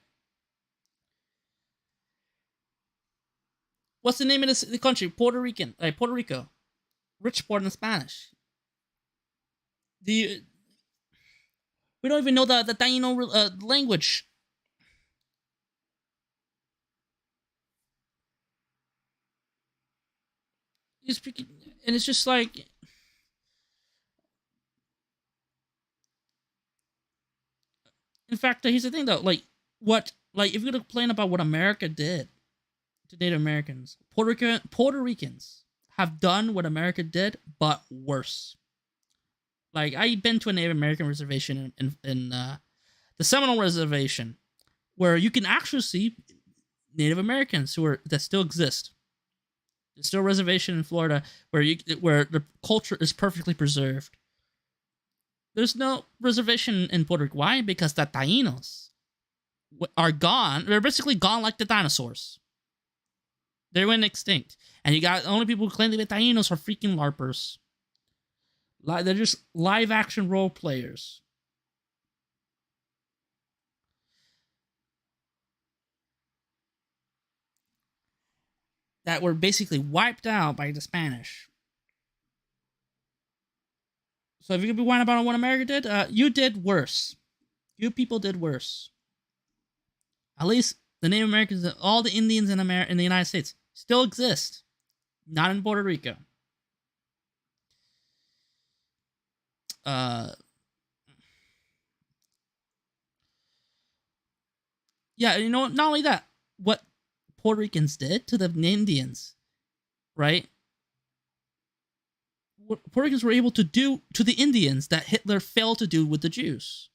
What's the name of the country? Puerto Rican. Puerto Rico. Rich born in Spanish. We don't even know the Taino language. You speak, and it's just like, in fact, here's the thing though. Like, if you're gonna complain about what America did, to Native Americans. Puerto Ricans have done what America did, but worse. Like, I've been to a Native American reservation in the Seminole Reservation, where you can actually see Native Americans that still exist. There's still a reservation in Florida where the culture is perfectly preserved. There's no reservation in Puerto Rico. Why? Because the Taínos are gone. They're basically gone like the dinosaurs. They went extinct. And you got the only people who claim to be Taínos are freaking LARPers. They're just live action role players. That were basically wiped out by the Spanish. So if you could be whining about what America did, you did worse. You people did worse. At least the Native Americans, all the Indians in the United States still exist. Not in Puerto Rico. Yeah, you know, not only that, what Puerto Ricans did to the Indians, right? What Puerto Ricans were able to do to the Indians that Hitler failed to do with the Jews.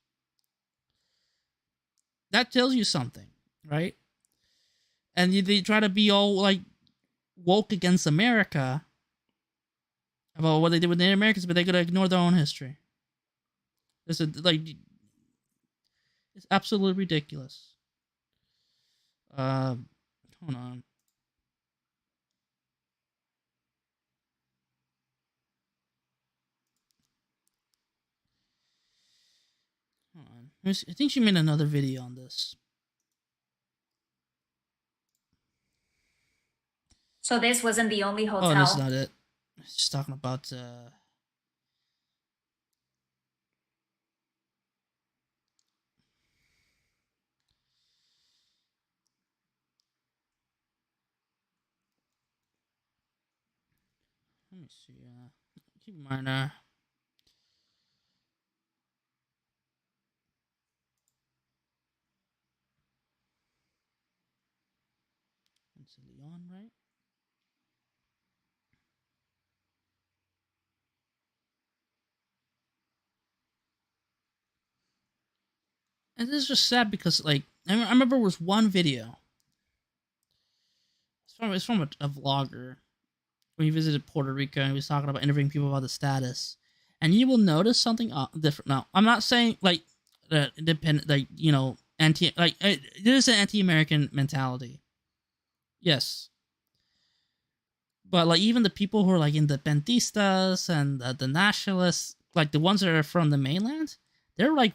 That tells you something, right? And they try to be all like woke against America about what they did with Native Americans, but they could ignore their own history. It's absolutely ridiculous. Hold on. Hold on. I think she made another video on this. So this wasn't the only hotel. Oh, that's not it. She's talking about let me see. Keep in mind, it's Leon, right? And this is just sad because, like, I remember there was one video. It's from a vlogger when he visited Puerto Rico and he was talking about interviewing people about the status. And you will notice something different. Now, I'm not saying like independent, like, you know, there's an anti-American mentality. Yes. But like even the people who are like independentistas and the nationalists, like the ones that are from the mainland, they're like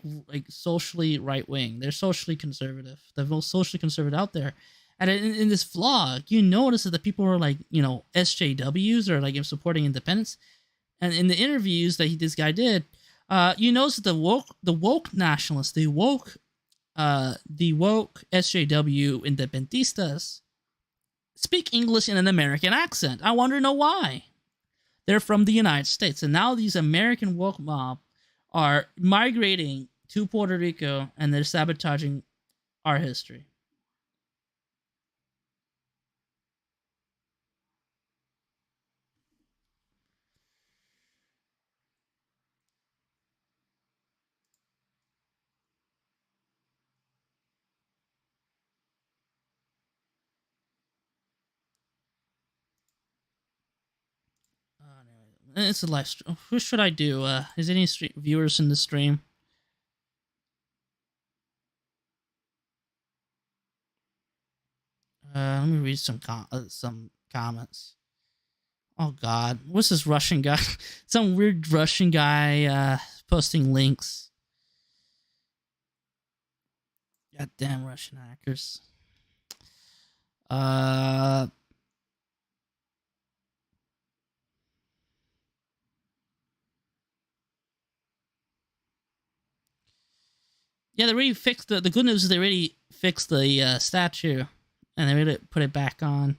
socially right wing. They're socially conservative. The most socially conservative out there. And in this vlog, you notice that the people who are like, you know, SJWs or like supporting independence. And in the interviews that this guy did, you notice that the woke nationalists, the woke SJW independentistas speak English in an American accent. I wonder why. They're from the United States, and now these American woke mob are migrating to Puerto Rico, and they're sabotaging our history. It's a live stream. Who should I do? Is any viewers in the stream? Let me read some comments. Oh God, what's this Russian guy? Some weird Russian guy posting links. Goddamn Russian hackers. Yeah, they already fixed the good news is they already fixed the statue, and they already put it back on.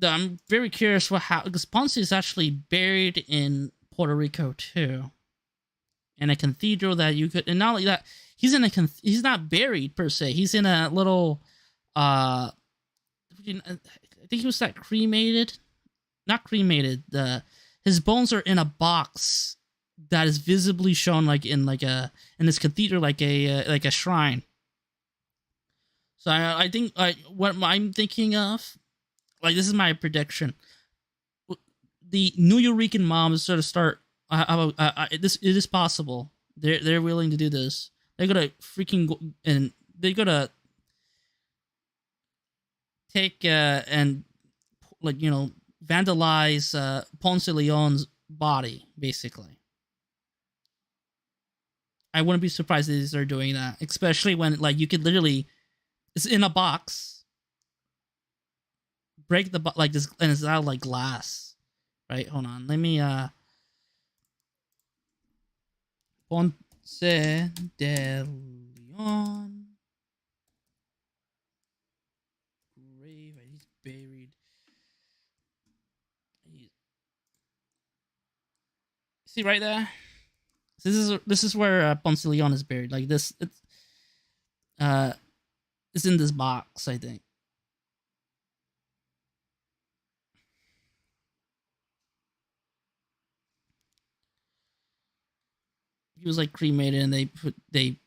I'm very curious how because Ponce is actually buried in Puerto Rico too. and a cathedral that you could, and not only that, he's in a he's not buried per se. He's in a little, I think he was that cremated, not cremated. His bones are in a box that is visibly shown in this cathedral, like a shrine. So I think what I'm thinking of, like, this is my prediction. The New Rican moms sort of start. This it is possible. They're willing to do this. They're gonna freaking go, and they're gonna take and vandalize Ponce Leon's body, basically. I wouldn't be surprised if they start doing that, especially when you could literally, it's in a box, break the this, and it's out like glass, right? Hold on, let me Ponce de Leon grave. He's buried. See right there. This is where Ponce de Leon is buried. Like this, it's in this box, I think. He was cremated, and they put it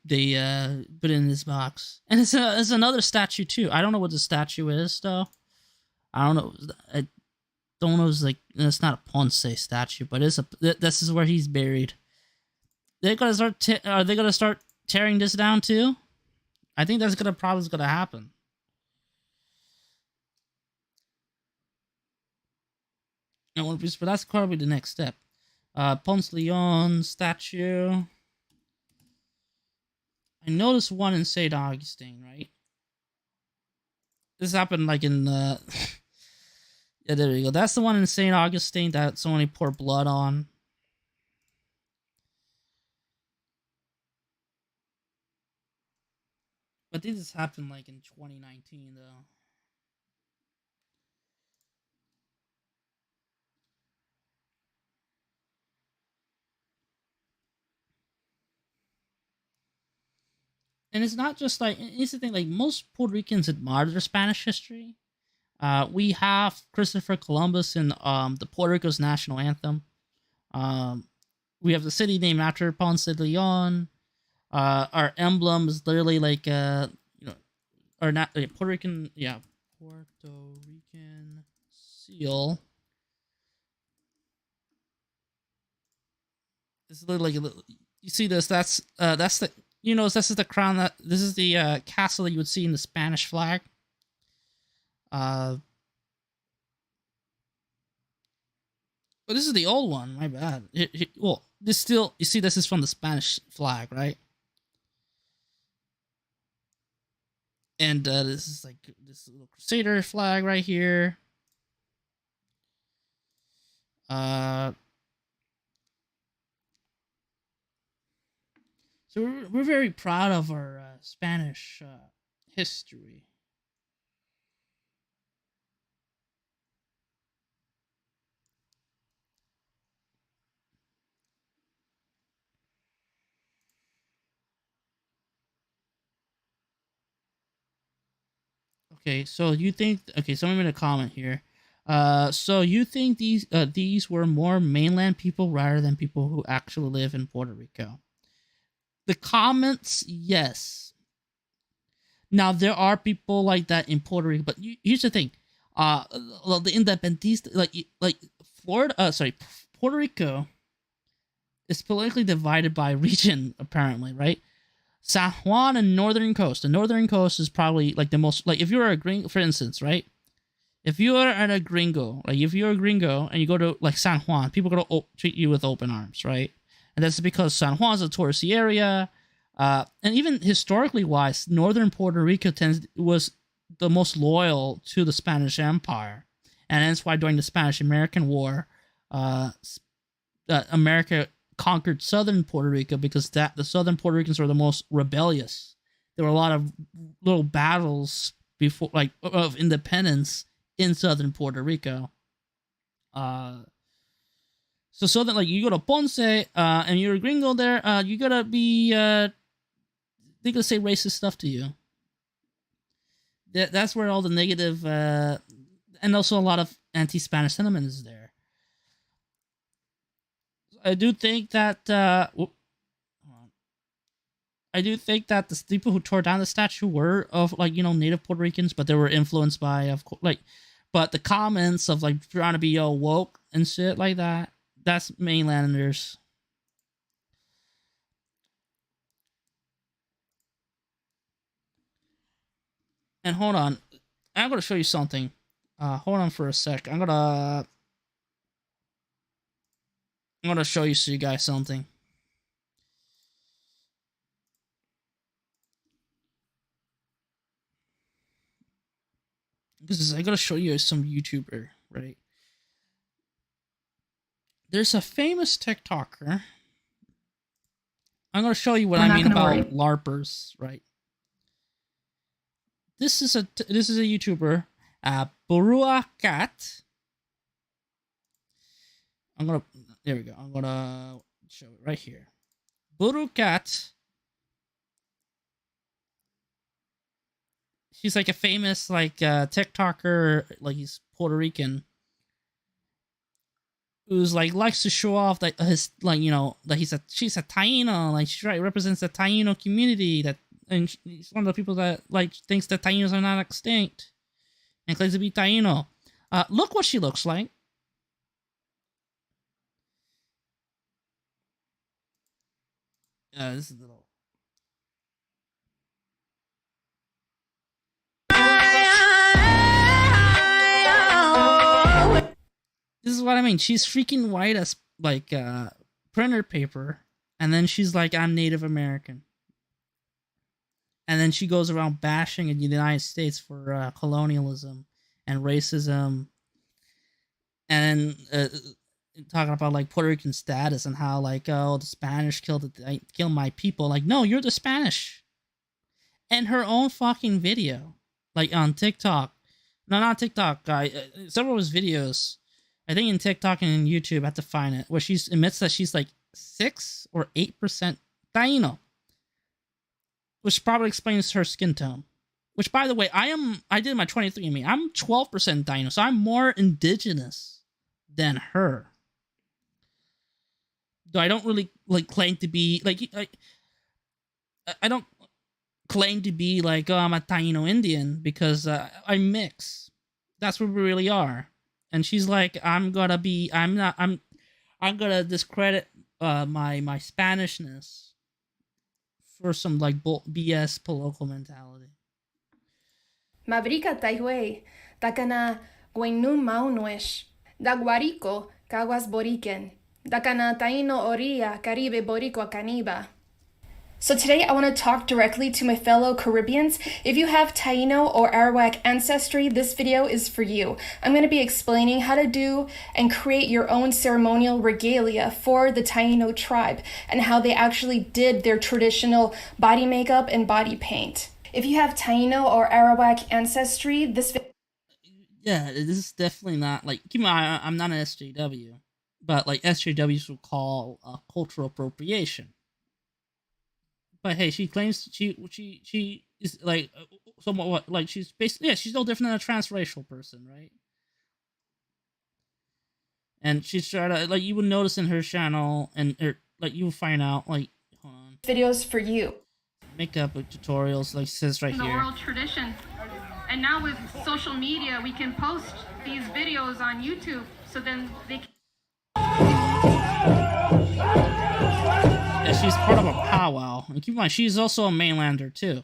in this box. And it's another statue too. I don't know what the statue is though. I don't know. I don't know. It's not a Ponce statue, but this is where he's buried. They're gonna start. Are they gonna start tearing this down too? I think that's probably gonna happen. But that's probably the next step. Ponce Leon statue. I noticed one in St. Augustine, right? This happened in yeah, there you go. That's the one in St. Augustine that somebody poured blood on. But this happened in 2019 though. And it's not just it's the thing, most Puerto Ricans admire their Spanish history. We have Christopher Columbus in the Puerto Rico's national anthem. We have the city named after Ponce de Leon. Our emblem is literally or not Puerto Rican, yeah, Puerto Rican seal. It's literally you see this. That's the this is the crown this is the castle that you would see in the Spanish flag. But this is the old one. My bad. Well, this still, you see, this is from the Spanish flag, right? And this is this little Crusader flag right here. So we're very proud of our Spanish history. Okay, so you think? Okay, someone made a comment here. So you think these were more mainland people rather than people who actually live in Puerto Rico? The comments, yes. Now there are people like that in Puerto Rico, but here's the thing: the independentista, Puerto Rico is politically divided by region, apparently, right? San Juan and Northern Coast. The Northern Coast is probably the most, if you're a gringo, for instance, right? If you are a gringo, if you're a gringo and you go to San Juan, people are gonna treat you with open arms, right? And that's because San Juan's a touristy area, and even historically wise, Northern Puerto Rico was the most loyal to the Spanish Empire, and that's why during the Spanish-American War, America conquered Southern Puerto Rico, because the Southern Puerto Ricans were the most rebellious. There were a lot of little battles before, of independence in Southern Puerto Rico. So that like you go to Ponce, and you're a gringo there, you gotta be they're gonna say racist stuff to you. That's where all the negative, and also a lot of anti-Spanish sentiment is there. I do think that the people who tore down the statue were of like native Puerto Ricans, but they were influenced by but the comments of like trying to be woke and shit like that's mainlanders. And hold on, I'm gonna show you something. Hold on for a sec. I'm gonna show you guys something. Because I gotta show you some YouTuber, right? There's a famous TikToker. I'm gonna show you what I mean about LARPers, right? This is a YouTuber, Burua Cat. There we go. I'm gonna show it right here. Buru Cat. She's like a famous TikToker, like he's Puerto Rican, who's like likes to show off that his that she's a Taino, like she represents the Taino community, and he's one of the people that like thinks that Tainos are not extinct and claims to be Taino. Look what she looks like. This is a little. This is what I mean. She's freaking white as printer paper, and then she's like, "I'm Native American," and then she goes around bashing in the United States for colonialism and racism, and talking about like Puerto Rican status and how the Spanish killed my people. Like, no, you're the Spanish. And her own fucking video, like on TikTok, no, not TikTok, several of his videos, I think in TikTok and in YouTube, I have to find it, where she admits that she's like 6 or 8% Taino, which probably explains her skin tone. Which, by the way, I did my 23andMe. I'm 12% Taino, so I'm more indigenous than her. Though I don't really claim to be I don't claim to be I'm a Taino Indian, because I mix. That's what we really are. And she's like, I'm gonna discredit my Spanishness for some BS political mentality. Mabrika taihue, takana guainun maunuesh, daguarico, caguas boriken, dakana taino oria, caribe boricua caniba. So today I want to talk directly to my fellow Caribbeans. If you have Taino or Arawak ancestry, this video is for you. I'm going to be explaining how to do and create your own ceremonial regalia for the Taino tribe and how they actually did their traditional body makeup and body paint. If you have Taino or Arawak ancestry, this video... Yeah, this is definitely not keep in mind, I'm not an SJW, but SJWs will call cultural appropriation. But hey, she claims she is somewhat she's basically, she's no different than a transracial person, right? And she's trying to you would notice in her channel, and you will find out hold on, videos for you. Makeup tutorials, it says right here. The oral tradition, and now with social media, we can post these videos on YouTube, so then they can. Yeah, she's part of a powwow. And keep in mind, she's also a mainlander too.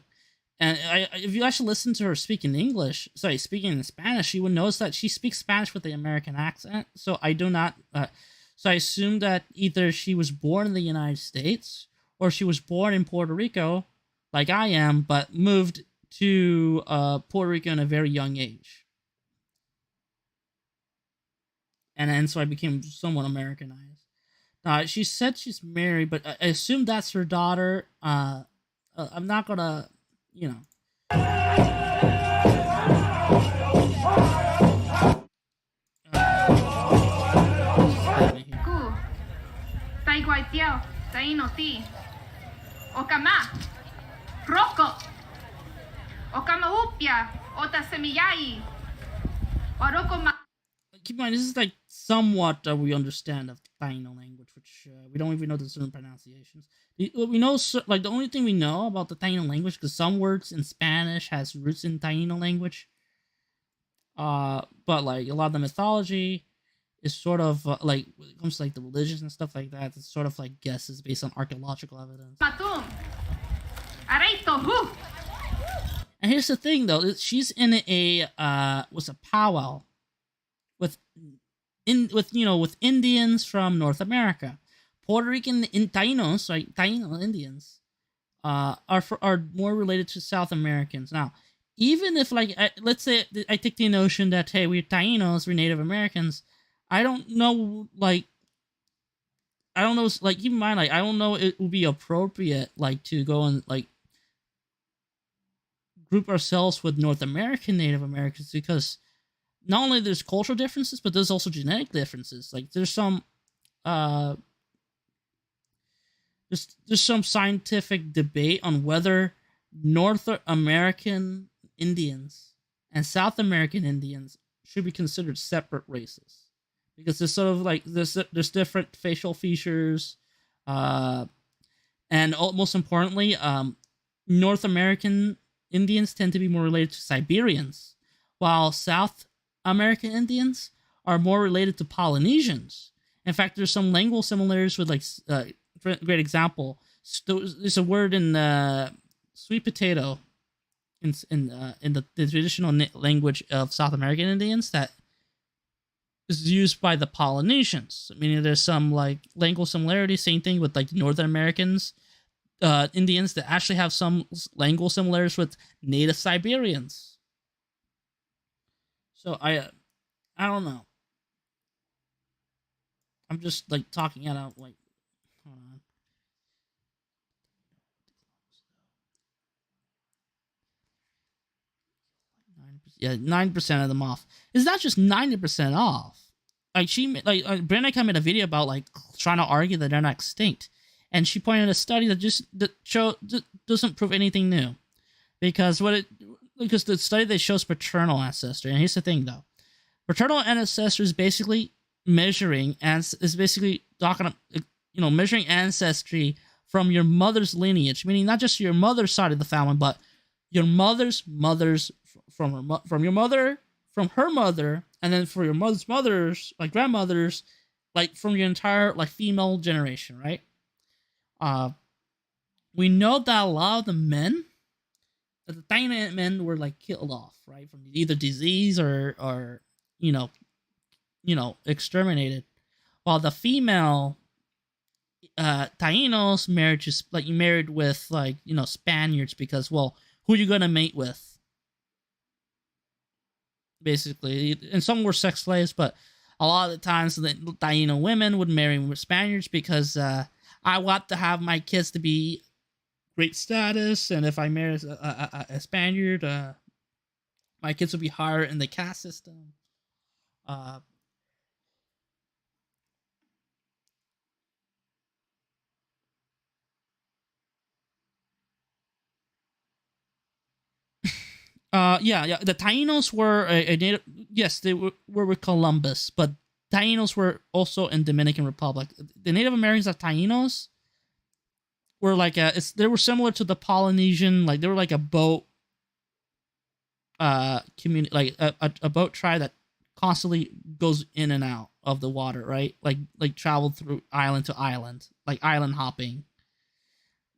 And if you actually listen to her speaking in Spanish, you would notice that she speaks Spanish with the American accent. So I do not. So I assume that either she was born in the United States or she was born in Puerto Rico, like I am, but moved to Puerto Rico at a very young age. And so I became somewhat Americanized. She said she's married, but I assume that's her daughter. I'm not gonna, Taiguaitiao, Taino Ti, Okama, Roko, Okama Upia, Ota Semiyai, Oroko Ma. Keep in mind, this is like somewhat we understand of the Taino language, which we don't even know the certain pronunciations. We know, like, the only thing we know about the Taino language, because some words in Spanish has roots in Taino language, but like a lot of the mythology is sort of like when it comes to like the religions and stuff like that, it's sort of like guesses based on archaeological evidence. Matum, Areito, Hu. And here's the thing, though, she's in a was a powwow with with Indians from North America, Puerto Rican Tainos, right? Taino Indians, are more related to South Americans. Now, even if like let's say I take the notion that hey, we're Tainos, we're Native Americans, I don't know like. I don't know, like, keep in mind, like, I don't know it would be appropriate, like, to go and, like, group ourselves with North American Native Americans because not only there's cultural differences, but there's also genetic differences. Like there's some there's some scientific debate on whether North American Indians and South American Indians should be considered separate races because there's sort of like there's different facial features, and most importantly, North American Indians tend to be more related to Siberians, while South American Indians are more related to Polynesians. In fact, there's some lingual similarities with, like, great example. There's a word in sweet potato in the traditional language of South American Indians that is used by the Polynesians. Meaning there's some like lingual similarity. Same thing with like Northern Americans. Indians that actually have some lingual similarities with native Siberians. So I don't know. I'm just like talking it out. Like, hold on. Yeah, 9% of them off. It's not just 90% off. Like Brenda made a video about like trying to argue that they're not extinct, and she pointed a study that doesn't prove anything new, because the study that shows paternal ancestry. And here's the thing, though, paternal ancestry is basically measuring measuring ancestry from your mother's lineage, meaning not just your mother's side of the family, but your mother's from your mother, from her mother, and then for your mother's mothers, like grandmothers, like from your entire like female generation, right? We know that a lot of the men, the Taino men, were like killed off, right, from either disease or exterminated, while the female Tainos married with like Spaniards because, well, who are you gonna mate with? Basically, and some were sex slaves, but a lot of the times the Taino women would marry with Spaniards because I want to have my kids to be great status, and if I marry a Spaniard, my kids will be higher in the caste system. Yeah. The Tainos were a native. Yes, they were with Columbus, but Tainos were also in Dominican Republic. The Native Americans of Tainos were like they were similar to the Polynesian. Like they were like a boat community, like a boat tribe that constantly goes in and out of the water, right? Like traveled through island to island, like island hopping.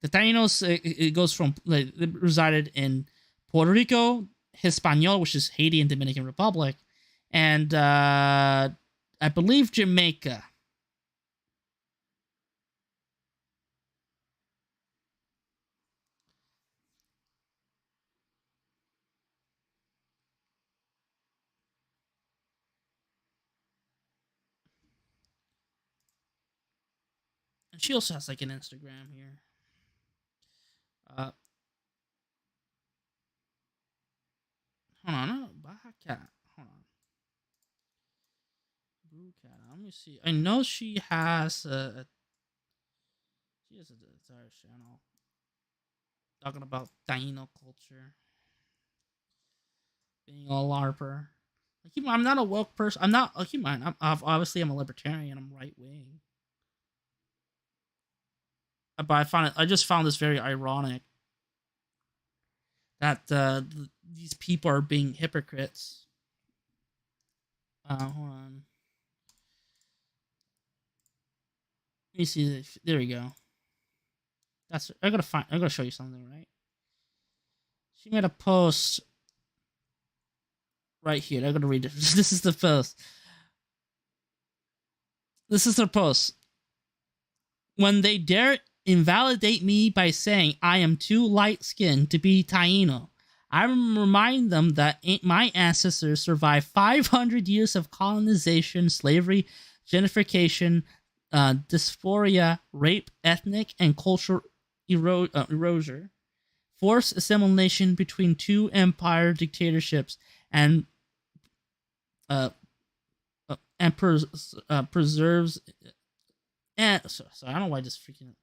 The Tainos, it goes from like they resided in Puerto Rico, Hispaniola, which is Haiti and Dominican Republic, and I believe Jamaica. And she also has like an Instagram here. Hold on, no, Baja Cat. Hold on. Blue Cat. Let me see. I know she has a She has a entire channel talking about Taino culture, being a LARPer. Like, I'm not a woke person. I'm not. Keep in mind, obviously I'm a libertarian. I'm right wing. But I just found this very ironic that these people are being hypocrites. Hold on. Let me see. There we go. I gotta show you something, right? She made a post right here. I gotta read it. This is the post. This is her post. When they dare invalidate me by saying I am too light skinned to be Taino, I remind them that my ancestors survived 500 years of colonization, slavery, gentrification, dysphoria, rape, ethnic and cultural erosion, forced assimilation between two empire dictatorships, and preserves. And so I don't know why this freaking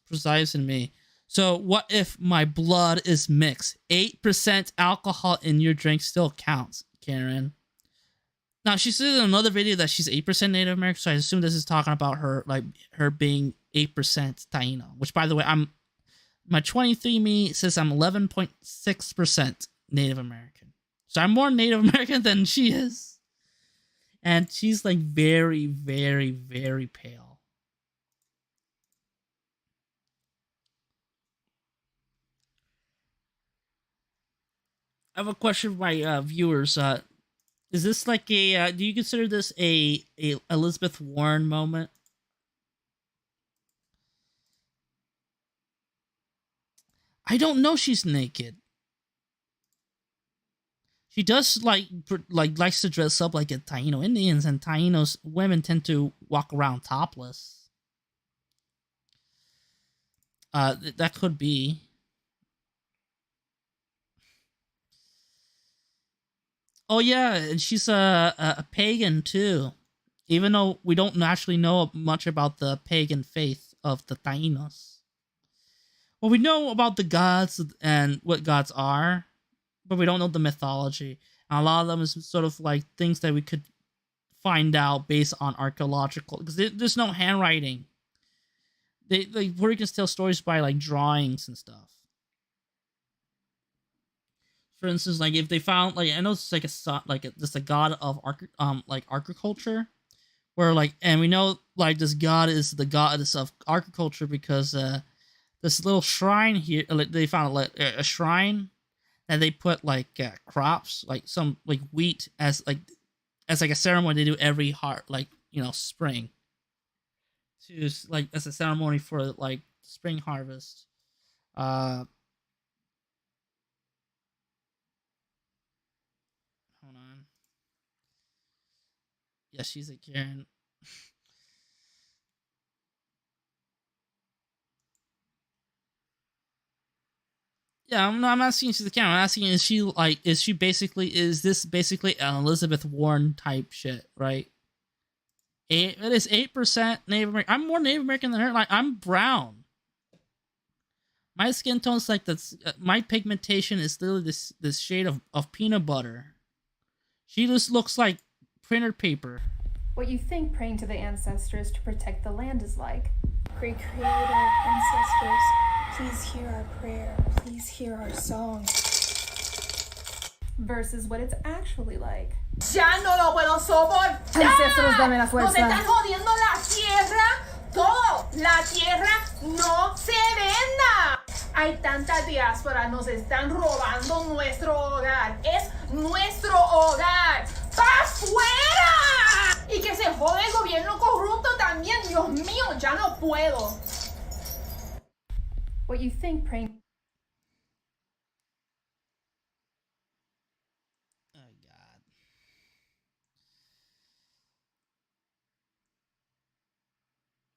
precise in me. So what if my blood is mixed? 8% alcohol in your drink still counts, Karen. Now she said in another video that she's 8% Native American, so I assume this is talking about her being 8% Taino. Which, by the way, my 23andMe says I'm 11.6% Native American. So I'm more Native American than she is, and she's like very, very, very pale. I have a question for my viewers. Is this like a? Do you consider this a Elizabeth Warren moment? I don't know. She's naked. She does likes to dress up like a Taino Indians, and Tainos women tend to walk around topless. That could be. Oh yeah, and she's a pagan too. Even though we don't actually know much about the pagan faith of the Tainos. Well, we know about the gods and what gods are, but we don't know the mythology. And a lot of them is sort of like things that we could find out based on archaeological, because there's no handwriting. Puerto Ricans tell stories by like drawings and stuff. For instance, like if they found, like, I know it's like just a god of agriculture, where like, and we know like this god is the goddess of agriculture because this little shrine here, like they found like a shrine that they put like crops, like some like wheat as like a ceremony they do every spring, to like as a ceremony for like spring harvest. Hold on. Yeah, she's a Karen. Yeah, I'm not asking if she's a Karen. I'm asking, is this basically an Elizabeth Warren type shit, right? It is 8% Native American. I'm more Native American than her. Like, I'm brown. My skin tone is like this. My pigmentation is literally this shade of peanut butter. She just looks like printer paper. What you think praying to the ancestors to protect the land is like. Great Creator, ancestors, please hear our prayer. Please hear our song. Versus what it's actually like. Ya no lo puedo soportar. Ancestros, dame la fuerza. Nos están jodiendo la tierra. Todo. La tierra no se venda. Hay tanta diáspora. Nos están robando nuestro hogar. Es nuestro hogar. ¡Pa' fuera! Y que se jode el gobierno corrupto también. Dios mío, ya no puedo. What you think praying. Oh God.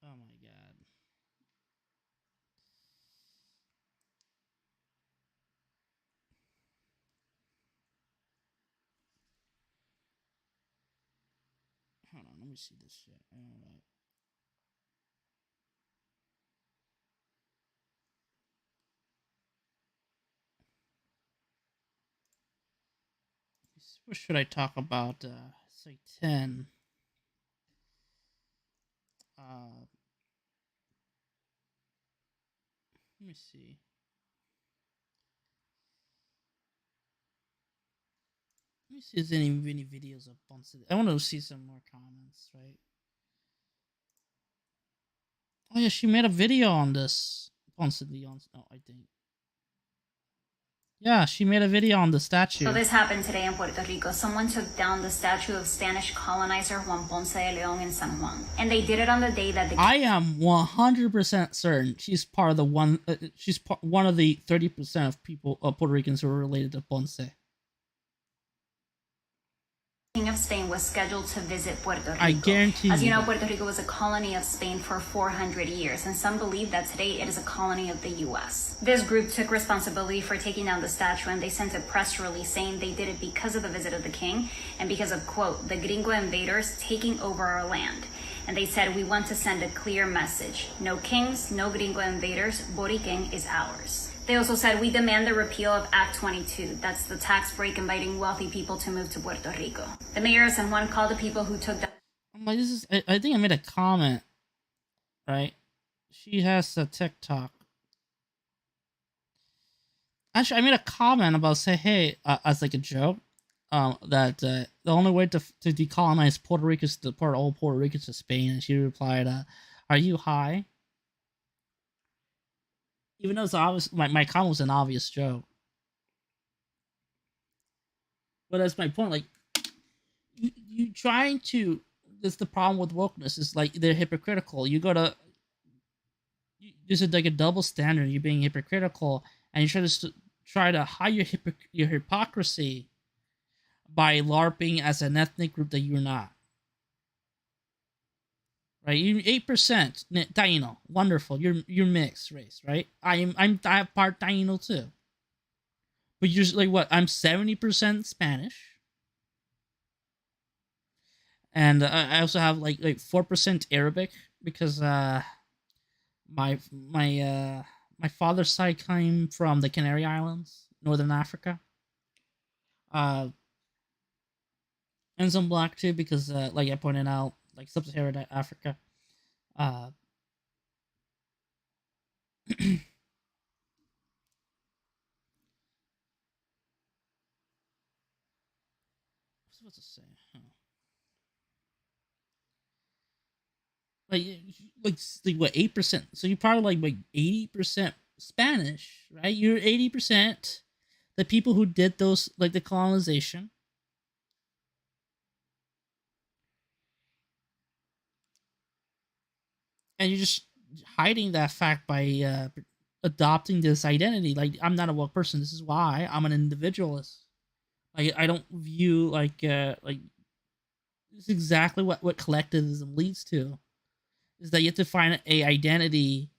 Oh my God. Hold on, let me see this shit. I don't know. What should I talk about? Say 10. Let me see. Let me see if there's any videos of Ponce. I want to see some more comments, right? Oh yeah, she made a video on this Ponce Leon. No, I think. Yeah, she made a video on the statue. So this happened today in Puerto Rico. Someone took down the statue of Spanish colonizer Juan Ponce de Leon in San Juan, and they did it on the day that the I am 100% certain she's part of the one. She's one of the 30% of people, Puerto Ricans, who are related to Ponce. King of Spain was scheduled to visit Puerto Rico. I guarantee As you know, that. Puerto Rico was a colony of Spain for 400 years, and some believe that today it is a colony of the US. This group took responsibility for taking down the statue, and they sent a press release saying they did it because of the visit of the king and because of, quote, the gringo invaders taking over our land. And they said, we want to send a clear message. No kings, no gringo invaders, Borican is ours. They also said, we demand the repeal of Act 22. That's the tax break inviting wealthy people to move to Puerto Rico. The mayor of San Juan called the people who took the... I'm like, this is. I think I made a comment, right? She has a TikTok. Actually, I made a comment about say, hey, as like a joke, that the only way to decolonize Puerto Rico is to deport all Puerto Ricans to Spain. And she replied, "Are you high?" Even though it's obvious, my comment was an obvious joke. But that's my point. Like, you trying to. That's the problem with wokeness. Is like they're hypocritical. You gotta. There's like a double standard. You're being hypocritical, and you try to hide your hypocrisy by LARPing as an ethnic group that you're not. Right, you 8% Taino, wonderful. You're mixed race, right? I'm part Taino too. But you're like what? I'm 70% Spanish, and I also have like 4% Arabic because my father's side came from the Canary Islands, Northern Africa. And some black too because like I pointed out, like sub-Saharan Africa. What was I supposed to say? Like what 8%? So you're probably like 80% Spanish, right? You're 80% the people who did those like the colonization. And you're just hiding that fact by adopting this identity. Like I'm not a woke person. This is why I'm an individualist. Like I don't view like this is exactly what collectivism leads to. Is that you have to find a identity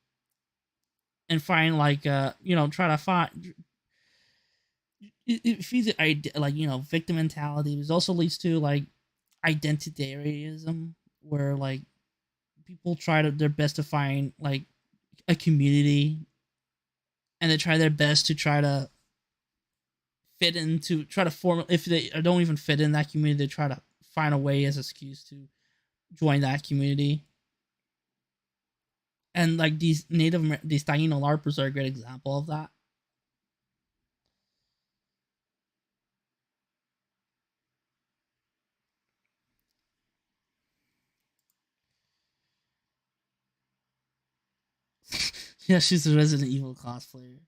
and find like try to find it feeds it like victim mentality. It also leads to like identitarianism where like people try their best to find like a community and they try their best to try to form. If they don't even fit in that community, they try to find a way as an excuse to join that community. And like these Taino LARPers are a great example of that. Yeah, she's a Resident Evil cosplayer.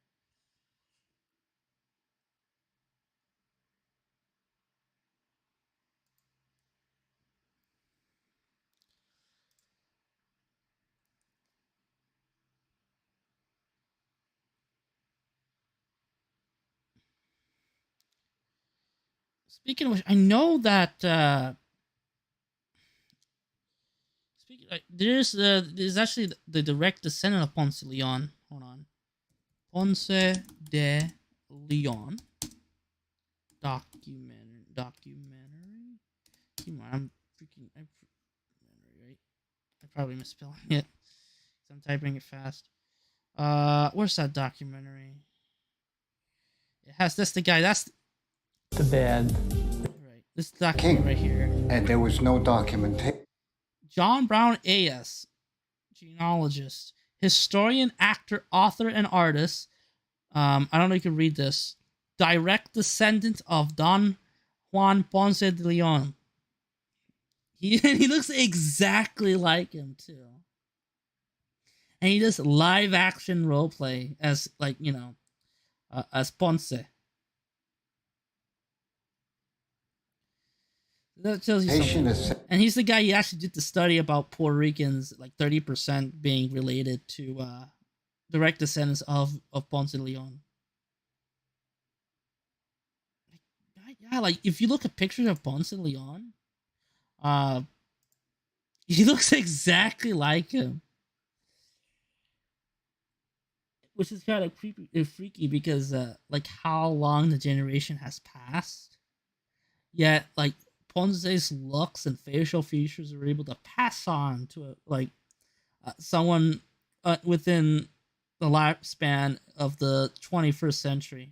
Speaking of which, I know that there's actually the direct descendant of Ponce de Leon. Hold on, Ponce de Leon documentary. Come on, I'm right. I probably misspelling it. I'm typing it fast. Where's that documentary? It has that's the guy. That's The bed. This document right here. And there was no documentation. John Brown A.S., genealogist, historian, actor, author, and artist. I don't know if you can read this. Direct descendant of Don Juan Ponce de Leon. He looks exactly like him too. And he does live action roleplay as, like, you know, as Ponce. That tells you something. And he's the guy who actually did the study about Puerto Ricans, like 30% being related to direct descendants of Ponce de Leon. Yeah, like if you look at pictures of Ponce de Leon, he looks exactly like him. Which is kind of creepy, freaky, because like how long the generation has passed, yet like Ponce's looks and facial features are able to pass on to someone within the lifespan of the 21st century.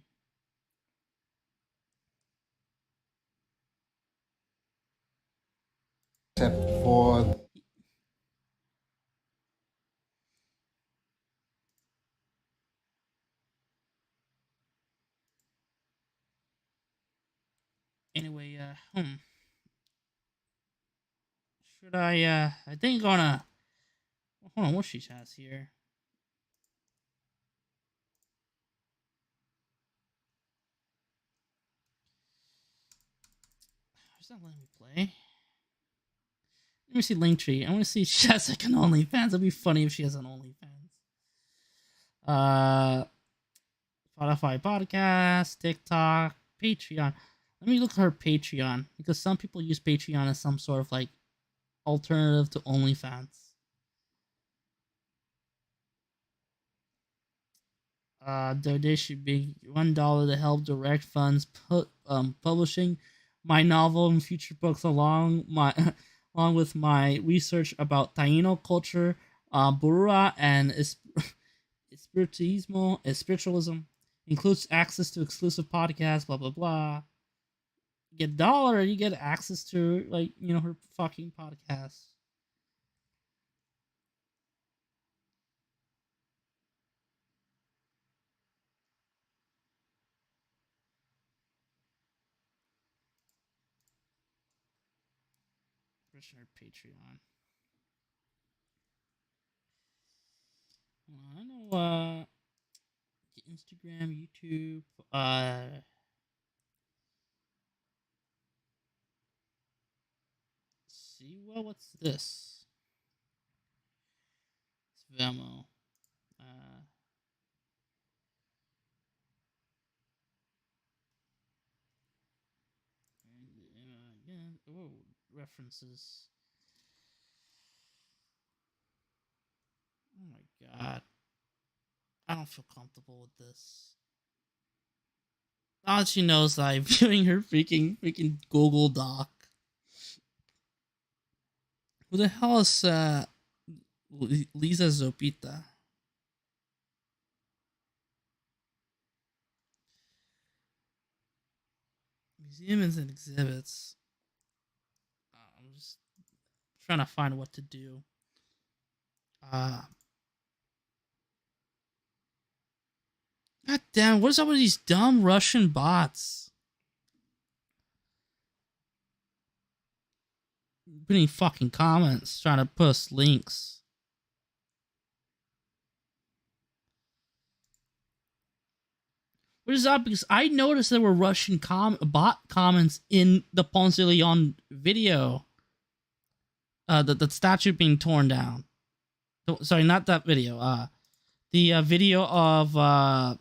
Except for anyway, should I think gonna hold on, what she has here. Is that letting me play? Let me see Linktree. I want to see if she has like an OnlyFans. It'd be funny if she has an OnlyFans. Spotify podcast, TikTok, Patreon. Let me look at her Patreon, because some people use Patreon as some sort of like alternative to OnlyFans. Donation being $1 to help direct funds publishing my novel and future books along with my research about Taino culture, Burua, and spiritualism. Includes access to exclusive podcasts, blah blah blah. You get $1, you get access to, like, you know, her fucking podcast. Her Patreon. I know Instagram, YouTube, see, well, what's this? It's Venmo. Oh, references. Oh my god. I don't feel comfortable with this. Now she knows that I'm viewing her freaking Google Doc. Who the hell is Lisa Zopita? Museums and exhibits. I'm just trying to find what to do. God damn, what is up with these dumb Russian bots? Putting fucking comments, trying to post links. What is up? Because I noticed there were Russian bot comments in the Ponce de Leon video. The statue being torn down. Sorry, not that video. The video of hold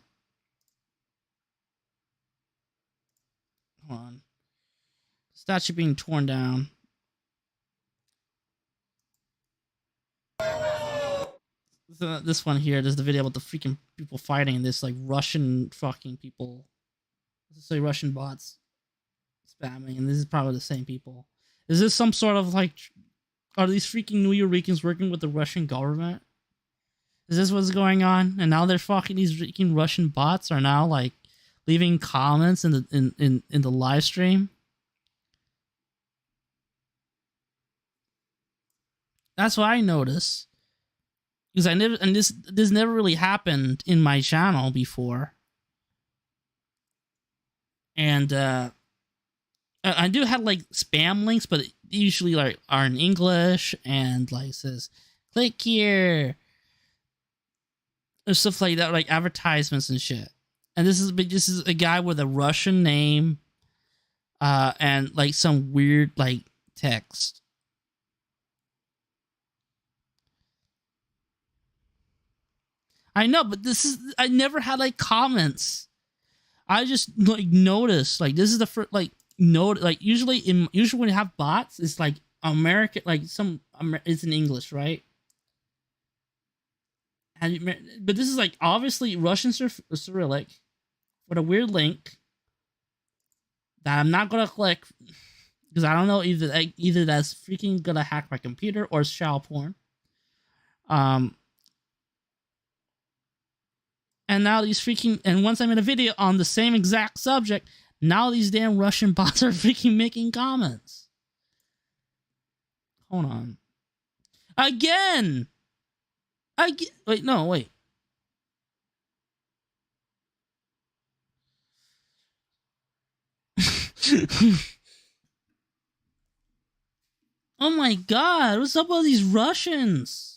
on. Statue being torn down. So this one here, there's the video about the freaking people fighting, and this like Russian fucking people. This is like Russian bots spamming, and this is probably the same people. Is this some sort of like, are these freaking New Yorkers working with the Russian government? Is this what's going on? And now they're fucking, these freaking Russian bots are now like leaving comments in the live stream. That's what I noticed. Because I never, and this never really happened in my channel before. And I do have like spam links, but usually like are in English and like says click here or stuff like that, like advertisements and shit. And this is a guy with a Russian name, and like some weird like text. I know, but I never had like comments. I just like noticed like this is the first like note like usually when you have bots it's like American like it's in English, right? And but this is like obviously Russian Cyrillic with a weird link that I'm not gonna click because I don't know either that's freaking gonna hack my computer or it's child porn. And now these freaking and once I made a video on the same exact subject, now these damn Russian bots are freaking making comments. Hold on. Again. Wait, no, wait. Oh my god, what's up with these Russians?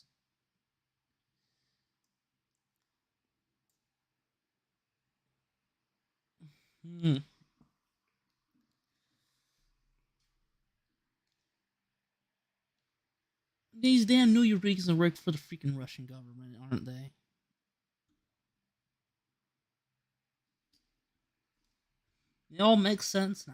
These damn New Yorkers work for the freaking Russian government, aren't they? It all makes sense now.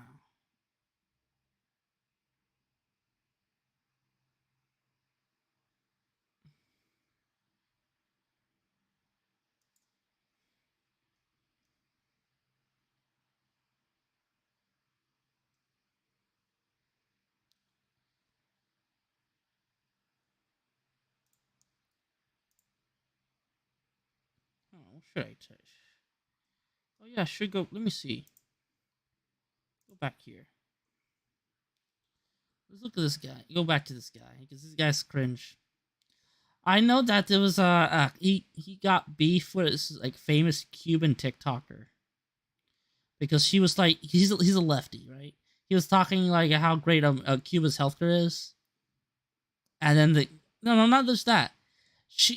Oh, what should I touch? Oh yeah, I should go. Let me see. Go back here. Let's look at this guy. Go back to this guy because this guy's cringe. I know that there was he got beef with this like famous Cuban TikToker because she was like he's a lefty, right? He was talking like how great Cuba's healthcare is, and then no not just that she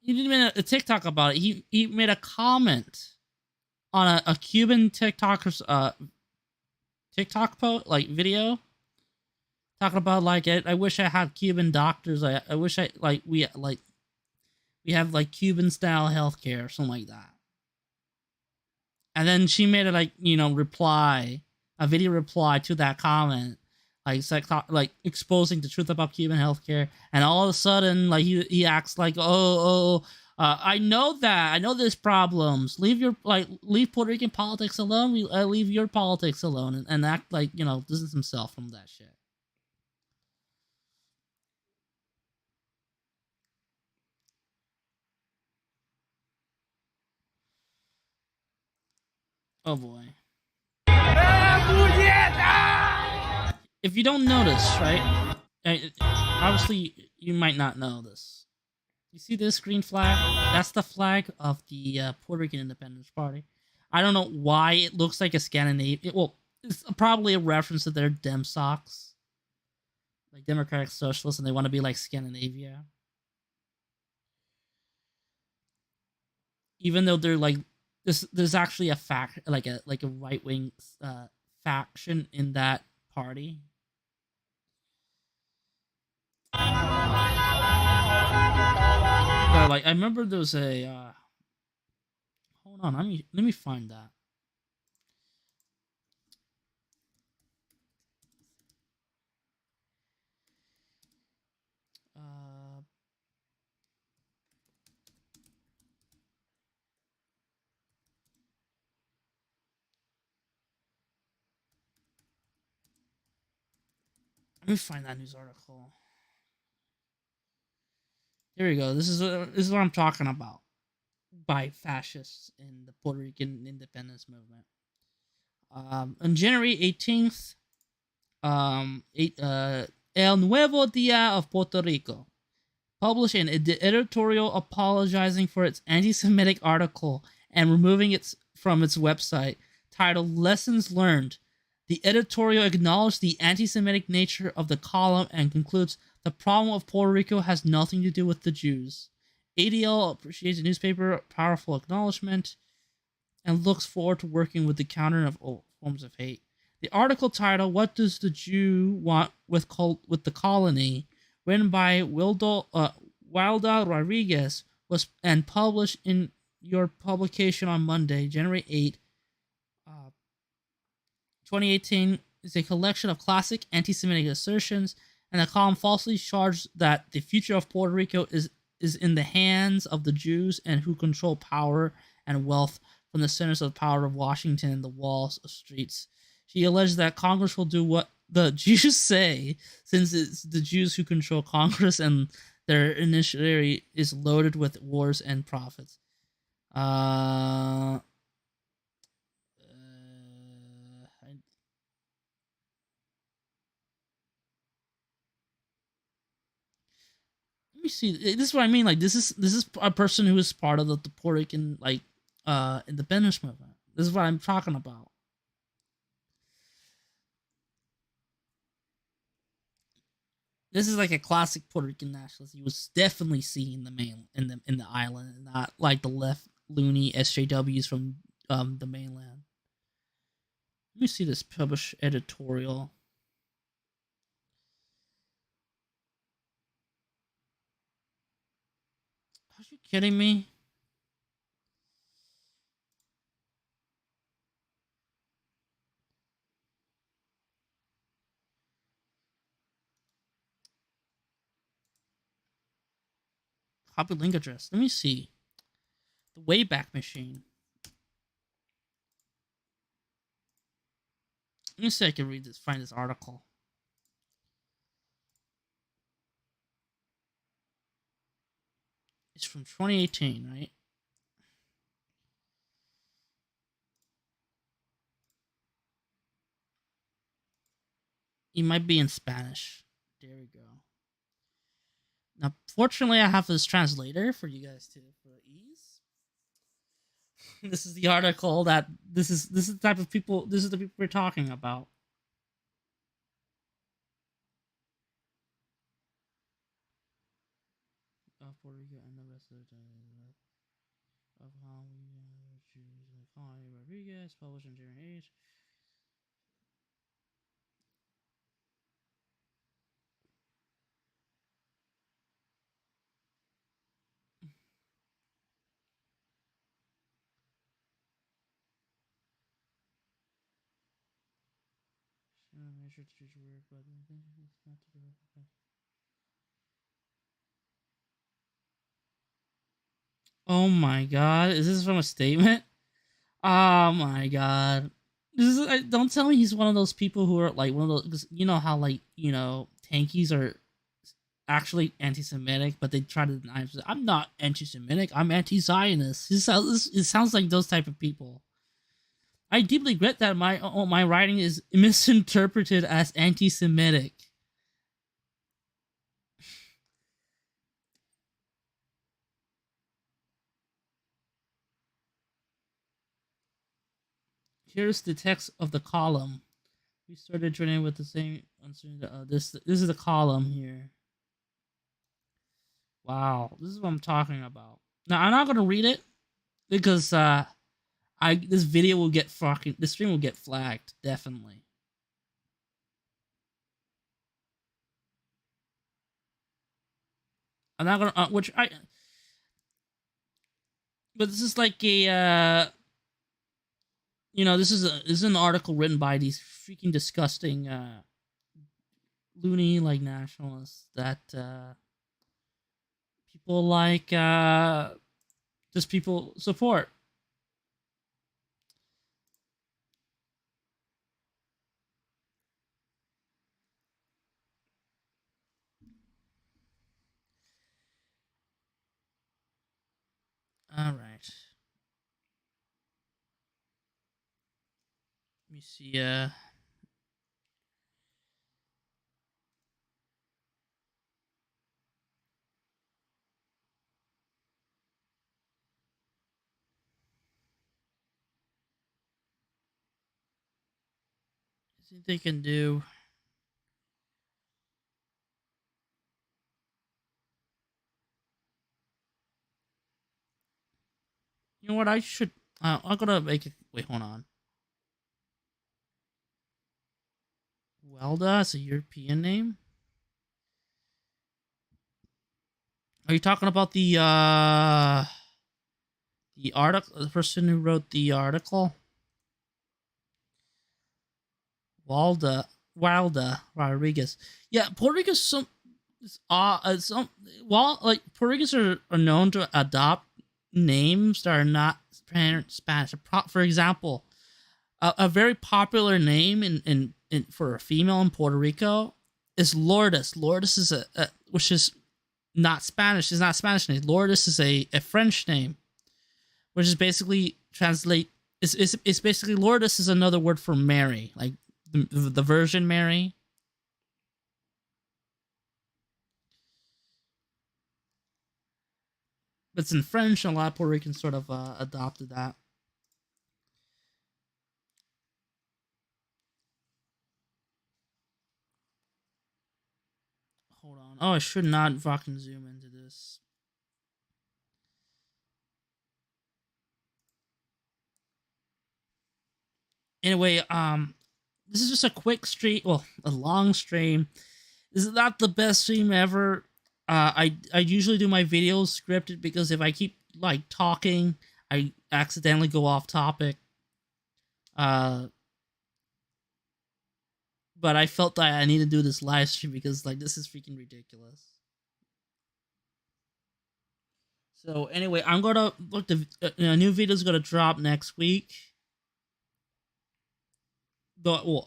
he didn't make a TikTok about it. He made a comment on a Cuban TikToker's TikTok post like video talking about like I wish I had Cuban doctors. I wish we have like Cuban style healthcare or something like that. And then she made a video reply to that comment, like exposing the truth about Cuban healthcare. And all of a sudden, like he acts like, I know there's problems. Leave Puerto Rican politics alone. Leave your politics alone, and act like distance himself from that shit. Oh boy. If you don't notice, right? Obviously, you might not know this. You see this green flag? That's the flag of the Puerto Rican Independence Party. I don't know why it looks like a Scandinavian. Well, it's probably a reference to their Dem socks, like Democratic Socialists, and they want to be like Scandinavia. Even though they're like there's actually a right wing faction in that party. So, like I remember there was a hold on, let me find that. Let me find that news article. Here we go. This is what I'm talking about. By fascists in the Puerto Rican independence movement. On January 18th, El Nuevo Dia of Puerto Rico published an editorial apologizing for its anti-Semitic article and removing it from its website, titled Lessons Learned. The editorial acknowledged the anti-Semitic nature of the column and concludes the problem of Puerto Rico has nothing to do with the Jews. ADL appreciates the newspaper powerful acknowledgement and looks forward to working with the counter of all forms of hate. The article titled "What Does the Jew Want with the Colony," written by Wilda Rodriguez, was and published in your publication on Monday, January 8, 2018, is a collection of classic anti-Semitic assertions, and the column falsely charged that the future of Puerto Rico is in the hands of the Jews and who control power and wealth from the centers of power of Washington and the walls of streets. She alleged that Congress will do what the Jews say, since it's the Jews who control Congress and their initiatory is loaded with wars and profits. Let me see. This is what I mean. Like this is a person who is part of the Puerto Rican independence movement. This is what I'm talking about. This is like a classic Puerto Rican nationalist. He was definitely seeing the in the island, and not like the left loony SJWs from the mainland. Let me see this published editorial. Are you kidding me? Copy link address. Let me see. The Wayback Machine. Let me see if I can find this article. It's from 2018, right? It might be in Spanish. There we go. Now, fortunately, I have this translator for you guys for ease. This is the article that this is the type of people. This is the people we're talking about. Puerto Rico and the rest of the of how we choose the colony Rodriguez, published in January 8th. Make sure to choose your word, but I think it's not to do. Oh my god, is this from a statement? Oh my god. This is, don't tell me he's one of those people who are like one of those. You know how tankies are actually anti-Semitic, but they try to deny. I'm not anti-Semitic. I'm anti-Zionist. It sounds like those type of people. I deeply regret that my writing is misinterpreted as anti-Semitic. Here's the text of the column. We started training with the same. This is the column here. Wow, this is what I'm talking about. Now I'm not gonna read it because this video will get the stream will get flagged definitely. I'm not gonna but this is like a this is an article written by these freaking disgusting loony nationalists that people just people support. All right. Let me see. think they can do? You know what? I should. I'm gonna make it. Wait, hold on. Welda is a European name. Are you talking about the article? The person who wrote the article? Wilda Rodriguez. Yeah, Puerto Rico's some like Puerto Ricans are known to adopt names that are not Spanish. For example, a very popular name in for a female in Puerto Rico is Lourdes. Lourdes is a which is not Spanish. It's not a Spanish name. Lourdes is a French name, which is basically translate. It's basically Lourdes is another word for Mary, like the Virgin Mary. But it's in French, and a lot of Puerto Ricans sort of adopted that. Hold on. Oh, I should not fucking zoom into this. Anyway, this is just a quick stream. Well, a long stream. This is not the best stream ever. I usually do my videos scripted because if I keep like talking, I accidentally go off topic. But I felt that I need to do this live stream because like this is freaking ridiculous. So anyway, I'm gonna look. A new video is gonna drop next week. Well,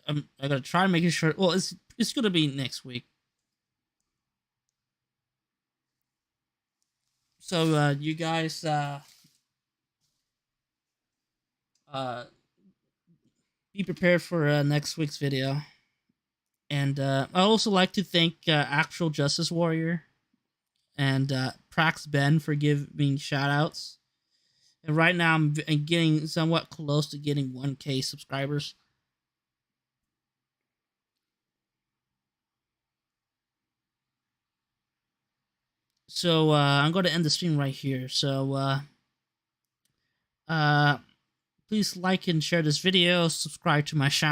I'm gonna try making sure. Well, it's gonna be next week. So you guys be prepared for next week's video. And I also like to thank Actual Justice Warrior and Prax Ben for giving shoutouts. And right now I'm getting somewhat close to getting 1K subscribers. So I'm going to end the stream right here. So please like and share this video, subscribe to my channel.